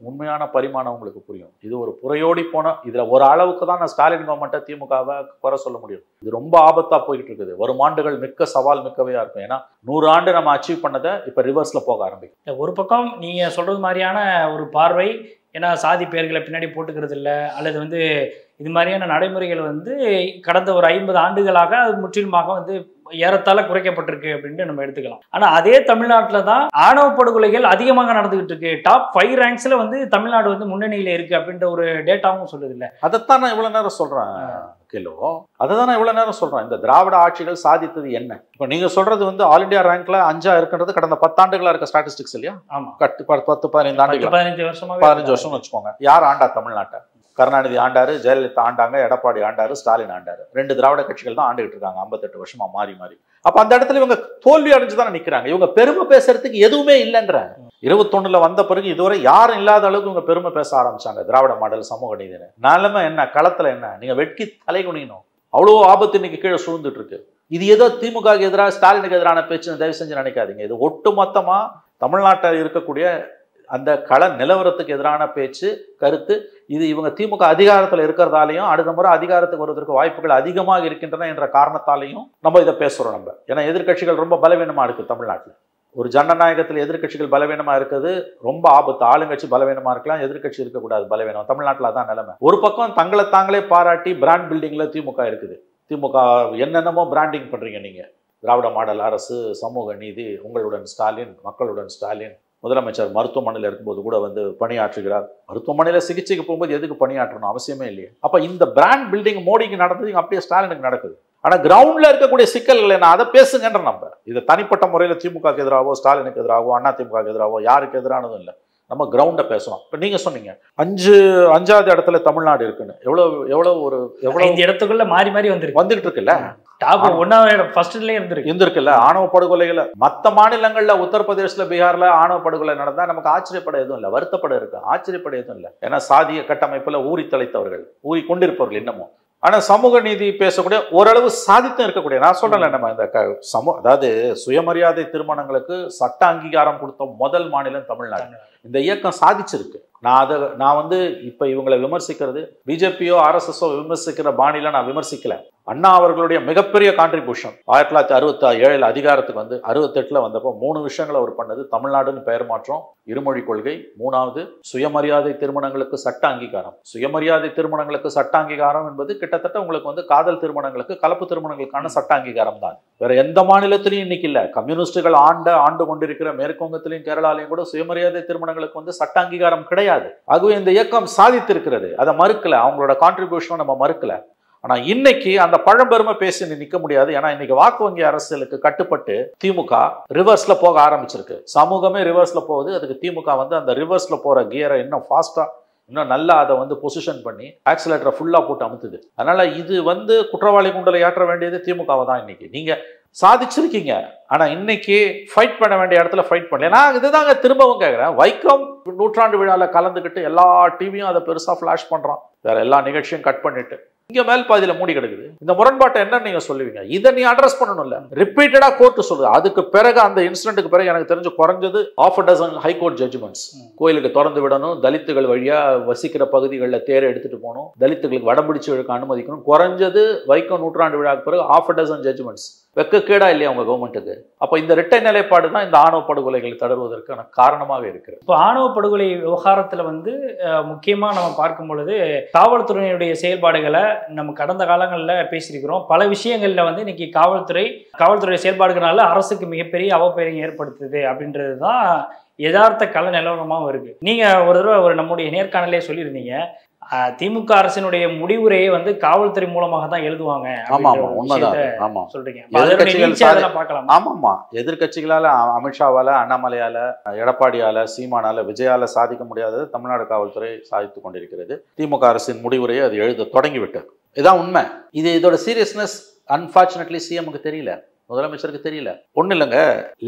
உண்மையான பரிமாணம் உங்களுக்கு புரியும். இது ஒரு புறையோடி போன, இதுல ஒரு அளவுக்கு தான் நான் ஸ்டாலின் கவர்மெண்ட்டை திமுகவை குறை சொல்ல முடியும். இது ரொம்ப ஆபத்தா போயிட்டு இருக்குது. வரும் ஆண்டுகள் மிக்க சவால் மிக்கவையா இருக்கும். ஏன்னா 100 ஆண்டு நம்ம அச்சீவ் பண்ணதை இப்ப ரிவர்ஸ்ல போக ஆரம்பிக்கும். ஒரு பக்கம் நீங்க சொல்றது மாதிரியான ஒரு பார்வை, ஏன்னா சாதி பெயர்களை பின்னாடி போட்டுக்கிறது இல்லை, அல்லது வந்து இது மாதிரியான நடைமுறைகள் வந்து கடந்த ஒரு 50 ஆண்டுகளாக அது முற்றிலுமாக வந்து ஏறத்தாழ குறைக்கப்பட்டிருக்கு அப்படின்ட்டு நம்ம எடுத்துக்கலாம். ஆனா அதே தமிழ்நாட்டில தான் ஆணவ படுகொலைகள் அதிகமாக நடந்துகிட்டு இருக்கு. டாப் 5 ரேங்க்ஸ்ல வந்து தமிழ்நாடு வந்து முன்னணியில இருக்கு அப்படின்ற ஒரு டேட்டாவும் சொல்லுது இல்லை. அதைத்தான் நான் இவ்வளவு நேரம் சொல்றேன் கிலோ. அதைதான் நான் இவ்வளவு நேரம் சொல்றேன். இந்த திராவிட ஆட்சிகள் சாதித்தது என்ன? இப்ப நீங்க சொல்றது வந்து ஆல் இண்டியா ரேங்க்ல 5 இருக்குன்றது கடந்த 10 ஆண்டுகளா இருக்க ஸ்டாட்டிஸ்டிக்ஸ் இல்லையா? ஆமா, 10-15 ஆண்டுகள், 15 வருஷம் வச்சுக்கோங்க. யார் ஆண்டா தமிழ்நாட்டை? கருணாநிதி ஆண்டாரு, ஜெயலலிதா ஆண்டாங்க, எடப்பாடி ஆண்டாரு, ஸ்டாலின் ஆண்டாரு. 2 திராவிட கட்சிகள் தான் ஆண்டுகிட்டு இருக்காங்க 58 வருஷமா மாறி மாறி. அப்ப அந்த இடத்துல இவங்க தோல்வி அடைஞ்சுதான் நிக்கிறாங்க. இவங்க பெருமை பேசுறதுக்கு எதுவுமே இல்லைன்ற 21ல வந்த பிறகு இதுவரை யாரும் இல்லாத அளவுக்கு இவங்க பெருமை பேச ஆரம்பிச்சாங்க. திராவிட மாடல், சமூக நீதினு. நிலைமை என்ன? களத்துல என்ன? நீங்க வெட்கி தலை குனியணும். அவ்வளோ ஆபத்து இன்னைக்கு கீழே சூழ்ந்துட்டு இருக்கு. இது ஏதோ திமுக எதிராக, ஸ்டாலினுக்கு எதிரான பேச்சு தயவு செஞ்சு நினைக்காதீங்க. இது ஒட்டு மொத்தமா தமிழ்நாட்டில் இருக்கக்கூடிய அந்த கள நிலவரத்துக்கு எதிரான பேச்சு, கருத்து. இது இவங்க திமுக அதிகாரத்தில் இருக்கிறதாலையும் அடுத்த முறை அதிகாரத்துக்கு வருவதற்கு வாய்ப்புகள் அதிகமாக இருக்கின்றன என்ற காரணத்தாலையும் நம்ம இதை பேசுறோம். நம்ம ஏன்னா எதிர்கட்சிகள் ரொம்ப பலவீனமா இருக்கு தமிழ்நாட்டில். ஒரு ஜனநாயகத்தில் எதிர்கட்சிகள் பலவீனமா இருக்குது, ரொம்ப ஆபத்து. ஆளுங்கட்சி பலவீனமா இருக்கலாம், எதிர்கட்சி இருக்கக்கூடாது பலவீனம். தமிழ்நாட்டில் அதான் நிலைமை. ஒரு பக்கம் தங்களை தாங்களே பாராட்டி பிராண்ட் பில்டிங்ல திமுக இருக்குது. திமுக என்னென்னமோ பிராண்டிங் பண்றீங்க நீங்க. திராவிட மாடல் அரசு, சமூக நீதி, உங்களுடன் ஸ்டாலின், மக்களுடன் ஸ்டாலின். முதலமைச்சர் மருத்துவமனையில் இருக்கும்போது கூட வந்து பணியாற்றுகிறார். மருத்துவமனையில் சிகிச்சைக்கு போகும்போது எதுக்கு பணியாற்றணும்? அவசியமே இல்லையே. அப்ப இந்த பிராண்ட் பில்டிங் மோடிக்கு நடந்தது, அப்படியே ஸ்டாலினுக்கு நடக்குது. ஆனா கிரவுண்ட்ல இருக்கக்கூடிய சிக்கல்கள் என்ன, அதை பேசுங்கன்ற. நம்ம இதை தனிப்பட்ட முறையில் திமுக எதிராகவோ, ஸ்டாலினுக்கு எதிராகவோ, அண்ணா திமுக எதிராகவோ யாருக்கு எதிரானதும் இல்லை. நம்ம கிரவுண்டை பேசலாம். இப்ப நீங்க சொன்னீங்க 5வது இடத்துல தமிழ்நாடு இருக்குன்னு. எவ்வளவு இந்த இடத்துக்குள்ள மாறி மாறி வந்துட்டு இருக்குல்ல. இருந்திருக்குல்ல ஆணவ படுகொலைகளை. மற்ற மாநிலங்கள்ல, உத்தரப்பிரதேசல, பீகார்ல ஆணவ படுகொலை நடந்தா நமக்கு ஆச்சரியப்பட எதுவும் இல்லை, வருத்தப்பட இருக்கு. ஆச்சரியப்பட எதுவும் இல்லை. ஏன்னா சாதிய கட்டமைப்புல ஊறி தலைத்தவர்கள், ஊறி கொண்டிருப்பவர்கள் இன்னமும். ஆனா சமூக நீதி பேசக்கூடிய ஓரளவு சாதித்தம் இருக்கக்கூடிய, நான் சொல்றேன்ல, நம்ம இந்த அதாவது சுயமரியாதை திருமணங்களுக்கு சட்ட அங்கீகாரம் கொடுத்த முதல் மாநிலம் தமிழ்நாடு. இந்த இயக்கம் சாதிச்சிருக்கு. நான் வந்து இப்ப இவங்களை விமர்சிக்கிறது, பிஜேபியோ ஆர்எஸ்எஸோ விமர்சிக்கிற பாணியில நான் விமர்சிக்கல. அண்ணா அவர்களுடைய மிகப்பெரிய கான்ட்ரிபியூஷன் 1967 அதிகாரத்துக்கு வந்து 68 வந்தப்போ 3 விஷயங்களை அவர் பண்ணது. தமிழ்நாடுன்னு பெயர் மாற்றம், இருமொழி கொள்கை, 3வது சுயமரியாதை திருமணங்களுக்கு சட்ட அங்கீகாரம். சுயமரியாதை திருமணங்களுக்கு சட்ட அங்கீகாரம் என்பது கிட்டத்தட்ட உங்களுக்கு வந்து காதல் திருமணங்களுக்கு, கலப்பு திருமணங்களுக்கான சட்ட அங்கீகாரம் தான். வேற எந்த மாநிலத்திலையும் இன்னைக்கு இல்ல. கம்யூனிஸ்டுகள் ஆண்டு கொண்டிருக்கிற மேற்குவங்கத்திலையும் கேரளாலையும் கூட சுயமரியாதை திருமணங்களுக்கு வந்து சட்ட அங்கீகாரம் கிடையாது. ஆகவே இந்த இயக்கம் சாதித்திருக்கிறது, அதை மறுக்கல, அவங்களோட கான்ட்ரிபியூஷனை நம்ம மறுக்கல. ஆனா இன்னைக்கு அந்த பழம்பெருமை பேசி நிற்க முடியாது. ஏன்னா இன்னைக்கு வாக்கு வங்கி அரசியலுக்கு கட்டுப்பட்டு திமுக ரிவர்ஸ்ல போக ஆரம்பிச்சிருக்கு. சமூகமே ரிவர்ஸ்ல போகுது. அதுக்கு திமுக வந்து அந்த ரிவர்ஸ்ல போற கியரை இன்னும் ஃபாஸ்டா, இன்னும் நல்லா அதை வந்து பொசிஷன் பண்ணி ஆக்சிலேட்டரை ஃபுல்லா போட்டு அமுத்துது. அதனால இது வந்து குற்றவாளி குண்டலை ஏற்ற வேண்டியது திமுகவை தான். இன்னைக்கு நீங்க சாதிச்சிருக்கீங்க, ஆனா இன்னைக்கு ஃபைட் பண்ண வேண்டிய இடத்துல ஃபைட் பண்ணல. நான் இதுதாங்க திரும்பவும் கேட்கிறேன். வைக்கம் நூற்றாண்டு விழால கலந்துக்கிட்டு எல்லா டிவியும் அதை பெருசா ஃபிளாஷ் பண்றான், வேற எல்லா நிகழ்ச்சியும் கட் பண்ணிட்டு இங்க மேல் பாதியில மூடி கிடக்குது. இந்த முரண்பாட்டை என்ன நீங்க சொல்லுவீங்க? இதை நீ அட்ரஸ் பண்ணணும்ல. ரிப்பீட்டடா கோர்ட் சொல்லுது. அதுக்கு பிறகு அந்த இன்சிடென்ட்க்கு பிறகு எனக்கு தெரிஞ்சு குறைஞ்சது 6 ஹைகோர்ட் ஜட்ஜ்மெண்ட்ஸ். கோயிலுக்கு திறந்து விடணும், தலித்துகள் வழியா வசிக்கிற பகுதிகளில் தேரை எடுத்துட்டு போகணும், தலித்துகளுக்கு வடம்பிடிச்சு இழுக்க அனுமதிக்கணும். குறைஞ்சது வைக்கம் நூற்றாண்டு விழாக்கு பிறகு 6 ஜட்ஜ்மெண்ட்ஸ். வெக்கக்கேடா இல்லையா உங்க கவர்மெண்ட்டுக்கு? அப்ப இந்த இரட்டை நிலைப்பாடு தான் இந்த ஆணவ படுகொலைகளை தொடர்வதற்கான காரணமாக இருக்கு. இப்போ ஆணவ படுகொலை விவகாரத்துல வந்து முக்கியமா நம்ம பார்க்கும் பொழுது காவல்துறையினுடைய செயல்பாடுகளை நம்ம கடந்த காலங்களில் பேசியிருக்கிறோம். பல விஷயங்கள்ல வந்து இன்னைக்கு காவல்துறை செயல்பாடுகளால அரசுக்கு மிகப்பெரிய அவப்பெயரை ஏற்படுத்துது அப்படின்றது தான் யதார்த்த கள நிலவரமாகவும் இருக்கு. நீங்க ஒரு தடவை நம்முடைய நேர்காணலே சொல்லியிருந்தீங்க, திமுக அரசினுடைய முடிவுரையை வந்து காவல்துறை மூலமாக தான் எழுதுவாங்க. எதிர்கட்சிகளால, அமித்ஷாவால, அண்ணாமலையால, எடப்பாடியால, சீமானால, விஜயால சாதிக்க முடியாதது தமிழ்நாடு காவல்துறை சாதித்துக் கொண்டிருக்கிறது. திமுக அரசின் முடிவுரையை அது எழுத தொடங்கிவிட்டது. இதான் உண்மை. இதோட சீரியஸ்னஸ் அன்பார்ச்சுனேட்லி சிஎம்க்கு தெரியல, முதலமைச்சருக்கு தெரியல. ஒன்றும் இல்லைங்க,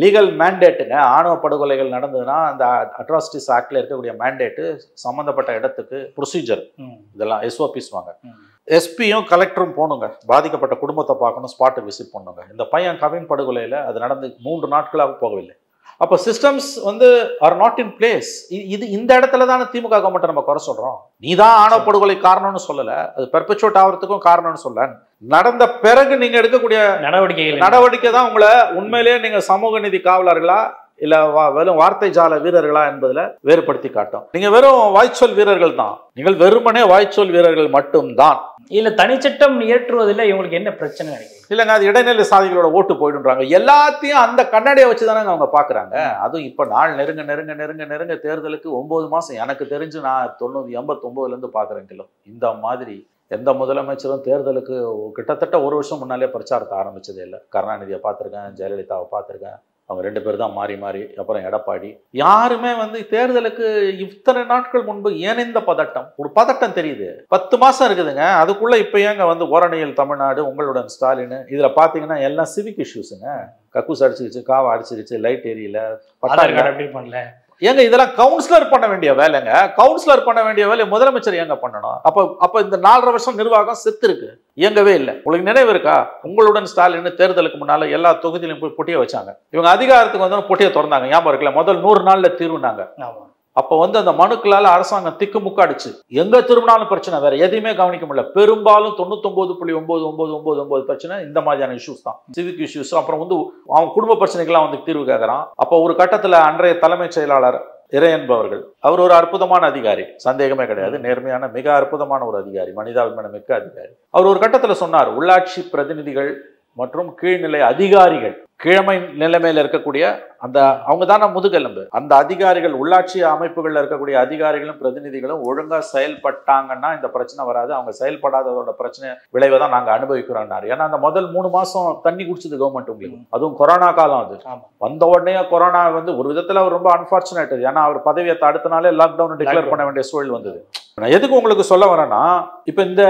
லீகல் மேண்டேட்டுங்க. ஆணவ படுகொலைகள் நடந்ததுன்னா அந்த அட்ராசிட்டிஸ் ஆக்ட்ல இருக்கக்கூடிய மேண்டேட்டு சம்பந்தப்பட்ட இடத்துக்கு ப்ரொசீஜர், இதெல்லாம் எஸ்ஓபிஸ் வாங்க. எஸ்பியும் கலெக்டரும் போகணுங்க, பாதிக்கப்பட்ட குடும்பத்தை பார்க்கணும், ஸ்பாட்டை விசிட் பண்ணுங்க. இந்த பையன் கவின் படுகொலையில் அது நடந்து 3 நாட்களாக போகவில்லை. அப்போ சிஸ்டம்ஸ் வந்து ஆர் நாட் இன் பிளேஸ். இந்த இடத்துல தானே திமுக கவர்மெண்ட் நம்ம குறை சொல்றோம். நீ தான் ஆணவ படுகொலை காரணம்னு சொல்லல, அது பெர்பெச்சுவேட் ஆகிறதுக்கும் காரணம்னு சொல்ல. நடந்த பிறகு நீங்க எடுக்கக்கூடிய நடவடிக்கை தான் உங்களை உண்மையிலேயே நீங்க சமூக நீதி காவலர்களா இல்ல வெறும் வார்த்தை ஜால வீரர்களா என்பதுல வேறுபடுத்தி காட்டும். நீங்க வெறும் வாய்ச்சொல் வீரர்கள் தான், நீங்கள் வெறுமனே வாய்ச்சொல் வீரர்கள் மட்டும்தான். இல்ல தனிச்சட்டம் இயற்றுவதில் இவங்களுக்கு என்ன பிரச்சனை நினைக்கிறீங்க? இல்லைங்க, அது இடைநிலை சாதிகளோட ஓட்டு போயிடுன்றாங்க. எல்லாத்தையும் அந்த கண்ணாடியை வச்சுதானங்க அவங்க பாக்குறாங்க. அதுவும் இப்ப நாள் நெருங்க தேர்தலுக்கு 9 மாசம். எனக்கு தெரிஞ்சு நான் 89 இருந்து பாக்குறேன் கிலோ. இந்த மாதிரி எந்த முதலமைச்சரும் தேர்தலுக்கு கிட்டத்தட்ட 1 வருஷம் முன்னாலே பிரச்சாரத்தை ஆரம்பிச்சதே இல்லை. கருணாநிதியை பார்த்துருக்கேன், ஜெயலலிதாவை பார்த்துருக்கேன், அவங்க 2 பேர் தான் மாறி அப்புறம் எடப்பாடி. யாருமே வந்து தேர்தலுக்கு இத்தனை நாட்கள் முன்பு ஏன் இந்த பதட்டம்? ஒரு பதட்டம் தெரியுது. 10 மாசம் இருக்குதுங்க. அதுக்குள்ள இப்ப ஏங்க வந்து ஓரணியில் தமிழ்நாடு, உங்களுடன் ஸ்டாலின், இதுல பாத்தீங்கன்னா எல்லாம் சிவிக் இஷ்யூஸுங்க. கக்கூஸ் அடிச்சிருச்சு, காவா அடிச்சிருச்சு, லைட் ஏரியல, எப்படி பண்ணல ஏங்க இதெல்லாம் கவுன்சிலர் பண்ண வேண்டிய வேலைங்க. கவுன்சிலர் பண்ண வேண்டிய வேலையை முதலமைச்சர் ஏங்க பண்ணணும்? அப்ப இந்த 4.5 வருஷம் நிர்வாகம் செத்து இருக்கு, இயங்கவே இல்லை. உங்களுக்கு நினைவு இருக்கா? உங்களுடன் ஸ்டாலின் தேர்தலுக்கு முன்னால எல்லா தொகுதியிலும் போய் பொட்டியை வச்சாங்க. இவங்க அதிகாரத்துக்கு வந்து பொட்டியை திறந்தாங்க, ஞாபகம் இருக்குல்ல? முதல் 100 நாள்ல தீர்வுனாங்க. அப்ப வந்து அந்த மனுக்களால அரசாங்கம் திக்குமுக்காடிச்சு. எங்க திரும்பினாலும் பிரச்சனை, வேற எதையுமே கவனிக்க முடியல. பெரும்பாலும் 99.999 பிரச்சனை இந்த மாதிரியான இஷ்யூஸ் தான், சிவிக் இஷ்யூஸ். அப்புறம் வந்து அவன் குடும்ப பிரச்சனைகள்லாம் வந்து தீர்வு கேட்கறான். அப்போ ஒரு கட்டத்துல அன்றைய தலைமைச் செயலாளர் இறையன்பவர்கள், அவர் ஒரு அற்புதமான அதிகாரி, சந்தேகமே கிடையாது, நேர்மையான மிக அற்புதமான ஒரு அதிகாரி, மனிதாபிமான மிக்க அதிகாரி. அவர் ஒரு கட்டத்துல சொன்னார், உள்ளாட்சி பிரதிநிதிகள் மற்றும் கீழ்நிலை அதிகாரிகள், கீழமை நிலைமையில இருக்கக்கூடிய அந்த அவங்க தானே முதுகெலும்பு, அந்த அதிகாரிகள், உள்ளாட்சி அமைப்புகள்ல இருக்கக்கூடிய அதிகாரிகளும் பிரதிநிதிகளும் ஒழுங்கா செயல்பட்டாங்கன்னா இந்த பிரச்சனை வராது. அவங்க செயல்படாததோட பிரச்சனை விளைவை தான் நாங்க அனுபவிக்கிறோம்னாரு. ஏன்னா அந்த முதல் 3 மாசம் தண்ணி குடிச்சது கவர்மெண்ட் உங்களுக்கு. அதுவும் கொரோனா காலம். அது வந்த உடனே கொரோனா வந்து ஒரு விதத்துல அவர் ரொம்ப அன்பார்ச்சுனேட். ஏன்னா அவர் பதவியை அடுத்த நாளே லாக்டவுன் டிக்ளேர் பண்ண வேண்டிய சூழல் வந்தது. நான் எதுக்கு உங்களுக்கு சொல்ல வரேன்னா, இப்ப இந்த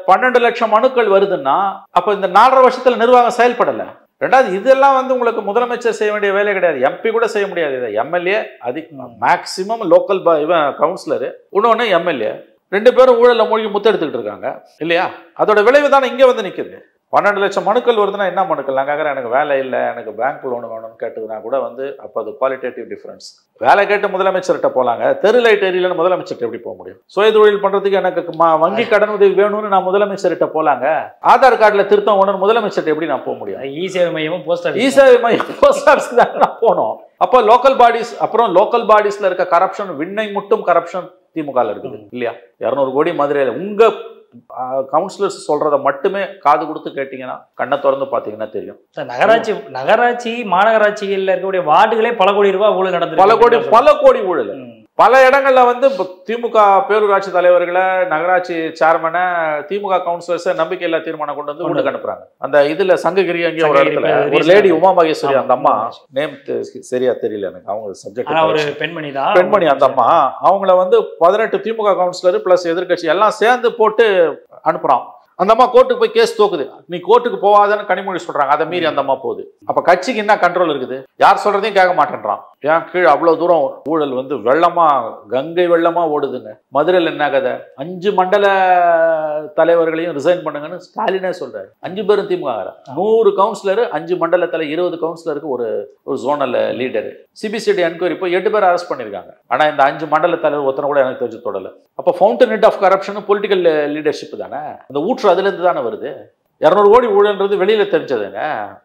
12 லட்சம் மனுக்கள் வருதுன்னா அப்ப இந்த 4.5 வருஷத்துல நிர்வாகம் செயல்படல. 2வது, இதெல்லாம் வந்து உங்களுக்கு முதலமைச்சர் செய்ய வேண்டிய வேலை கிடையாது, எம்பி கூட செய்ய முடியாது. இதை எம்எல்ஏ, மேக்சிமம் லோக்கல் கவுன்சிலரு, இன்னொன்னு எம்எல்ஏ. 2 பேரும் ஊழல்ல மூழ்கி முத்தெடுத்துக்கிட்டு இருக்காங்க இல்லையா? அதோட விளைவு தானே இங்கே வந்து நிற்குது. 12 லட்சம் மனுக்கள் வருதுன்னா என்ன மனுக்கள்? நான் கேட்குறேன், எனக்கு வேலை இல்லை, எனக்கு பேங்க் லோன் வேணும்னு கேட்டதுனா கூட வந்து அப்போ அது குவாலிட்டேட்டிவ் டிஃபரன்ஸ். வேலை கேட்டு முதலமைச்சர்கிட்ட போகலாங்க, தெரு லைட் ஏரியிலன்னு முதலமைச்சர்கிட்ட எப்படி போக முடியும்? சுய தொழில் பண்ணுறதுக்கு எனக்கு வங்கி கடன் உதவி வேணும்னு நான் முதலமைச்சர்கிட்ட போகலாங்க. ஆதார் கார்டில் திருத்தம் வேணும்னு முதலமைச்சர்கிட்ட எப்படி நான் போக முடியும்? இ-சேவை மையமும் போஸ்ட் ஆஃபீஸ் தான் நான் போனோம். அப்போ லோக்கல் பாடிஸ், அப்புறம் லோக்கல் பாடிஸ்ல இருக்க கரப்ஷன், விண்ணை முட்டும் கரப்ஷன் திமுகவில் இருக்குது இல்லையா? 200 கோடி மதுரையில் உங்க கவுன்சிலர்ஸ் சொல்றத மட்டுமே காது கொடுத்து கேட்டீங்கன்னா, கண்ணை திறந்து பாத்தீங்கன்னா தெரியும். நகராட்சி மாநகராட்சிகள்ல இருக்கக்கூடிய வார்டுகளே பல கோடி ரூபாய் ஊழல் நடந்து, பல கோடி ஊழல். பல இடங்கள்ல வந்து திமுக பேரூராட்சி தலைவர்களை, நகராட்சி சேர்மனை, திமுக கவுன்சிலர்ஸை நம்பிக்கையில்லா தீர்மானம் கொண்டு வந்து வீட்டுக்கு அனுப்புறாங்க. அந்த இதுல சங்ககிரி அங்கே ஒரு இடத்துல ஒரு லேடி உமா மகேஸ்வரி, அந்த அம்மா நேம் சரியா தெரியல எனக்கு, அவங்க சப்ஜெக்ட் ஒரு பெண்மணி, அந்த அம்மா அவங்கள வந்து 18 திமுக கவுன்சிலர் பிளஸ் எதிர்கட்சி எல்லாம் சேர்ந்து போட்டு அனுப்புறான். அந்த அம்மா கோர்ட்டுக்கு போய் கேஸ் தோக்குது. நீ கோர்ட்டுக்கு போவாதன்னு கனிமொழி சொல்றாங்க, அதை மீறி அந்த அம்மா போகுது. அப்ப கட்சிக்கு என்ன கண்ட்ரோல் இருக்குது? யார் சொல்றதையும் கேட்க மாட்டேன்றான். ஏன் கீழே அவ்வளவு தூரம் ஊழல் வந்து வெள்ளமா, கங்கை வெள்ளமா ஓடுதுங்க. மதுரையில் என்ன கதை? 5 மண்டல தலைவர்களையும் ரிசைன் பண்ணுங்கன்னு ஸ்டாலினே சொல்றாரு. 5 பேரும் திமுக, 100 கவுன்சிலர், 5 மண்டலத்துல 20 கவுன்சிலருக்கு ஒரு ஜோனல் லீடரு. சிபிசிடி என்கொயரி போய் 8 பேர் அரெஸ்ட் பண்ணிருக்காங்க. ஆனா இந்த 5 மண்டல தலைவர் ஒருத்தனை கூட எனக்கு தெரிஞ்சு தொடல. அப்ப fountainhead of corruption political leadership தானே. அந்த ஊற்று அதுல இருந்து தானே வருது. 200 கோடி ஊழல்ன்றது வெளியில தெரிஞ்சதுங்க.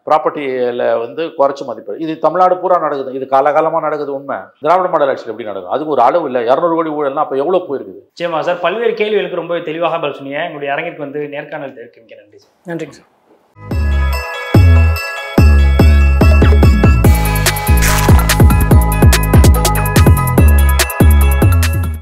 ப்ராப்பர்ட்டியில வந்து குறைச்சு மதிப்பு. இது தமிழ்நாடு பூரா நடக்குது. இது காலகாலமா நடக்குது. உண்மை. திராவிட மாடல் ஆட்சியில் எப்படி நடக்கும்? அதுக்கு ஒரு அளவு இல்லை. 200 கோடி ஊழல்னா அப்ப எவ்வளவு போயிருக்குது? நிச்சயமா சார், பல்வேறு கேள்விகளுக்கு ரொம்ப தெளிவாக பதில் சொன்னீங்க. உங்களுடைய அரங்கிற்கு வந்து நேர்காணல் தெரிவிக்க நன்றி சார். நன்றிங்க சார்.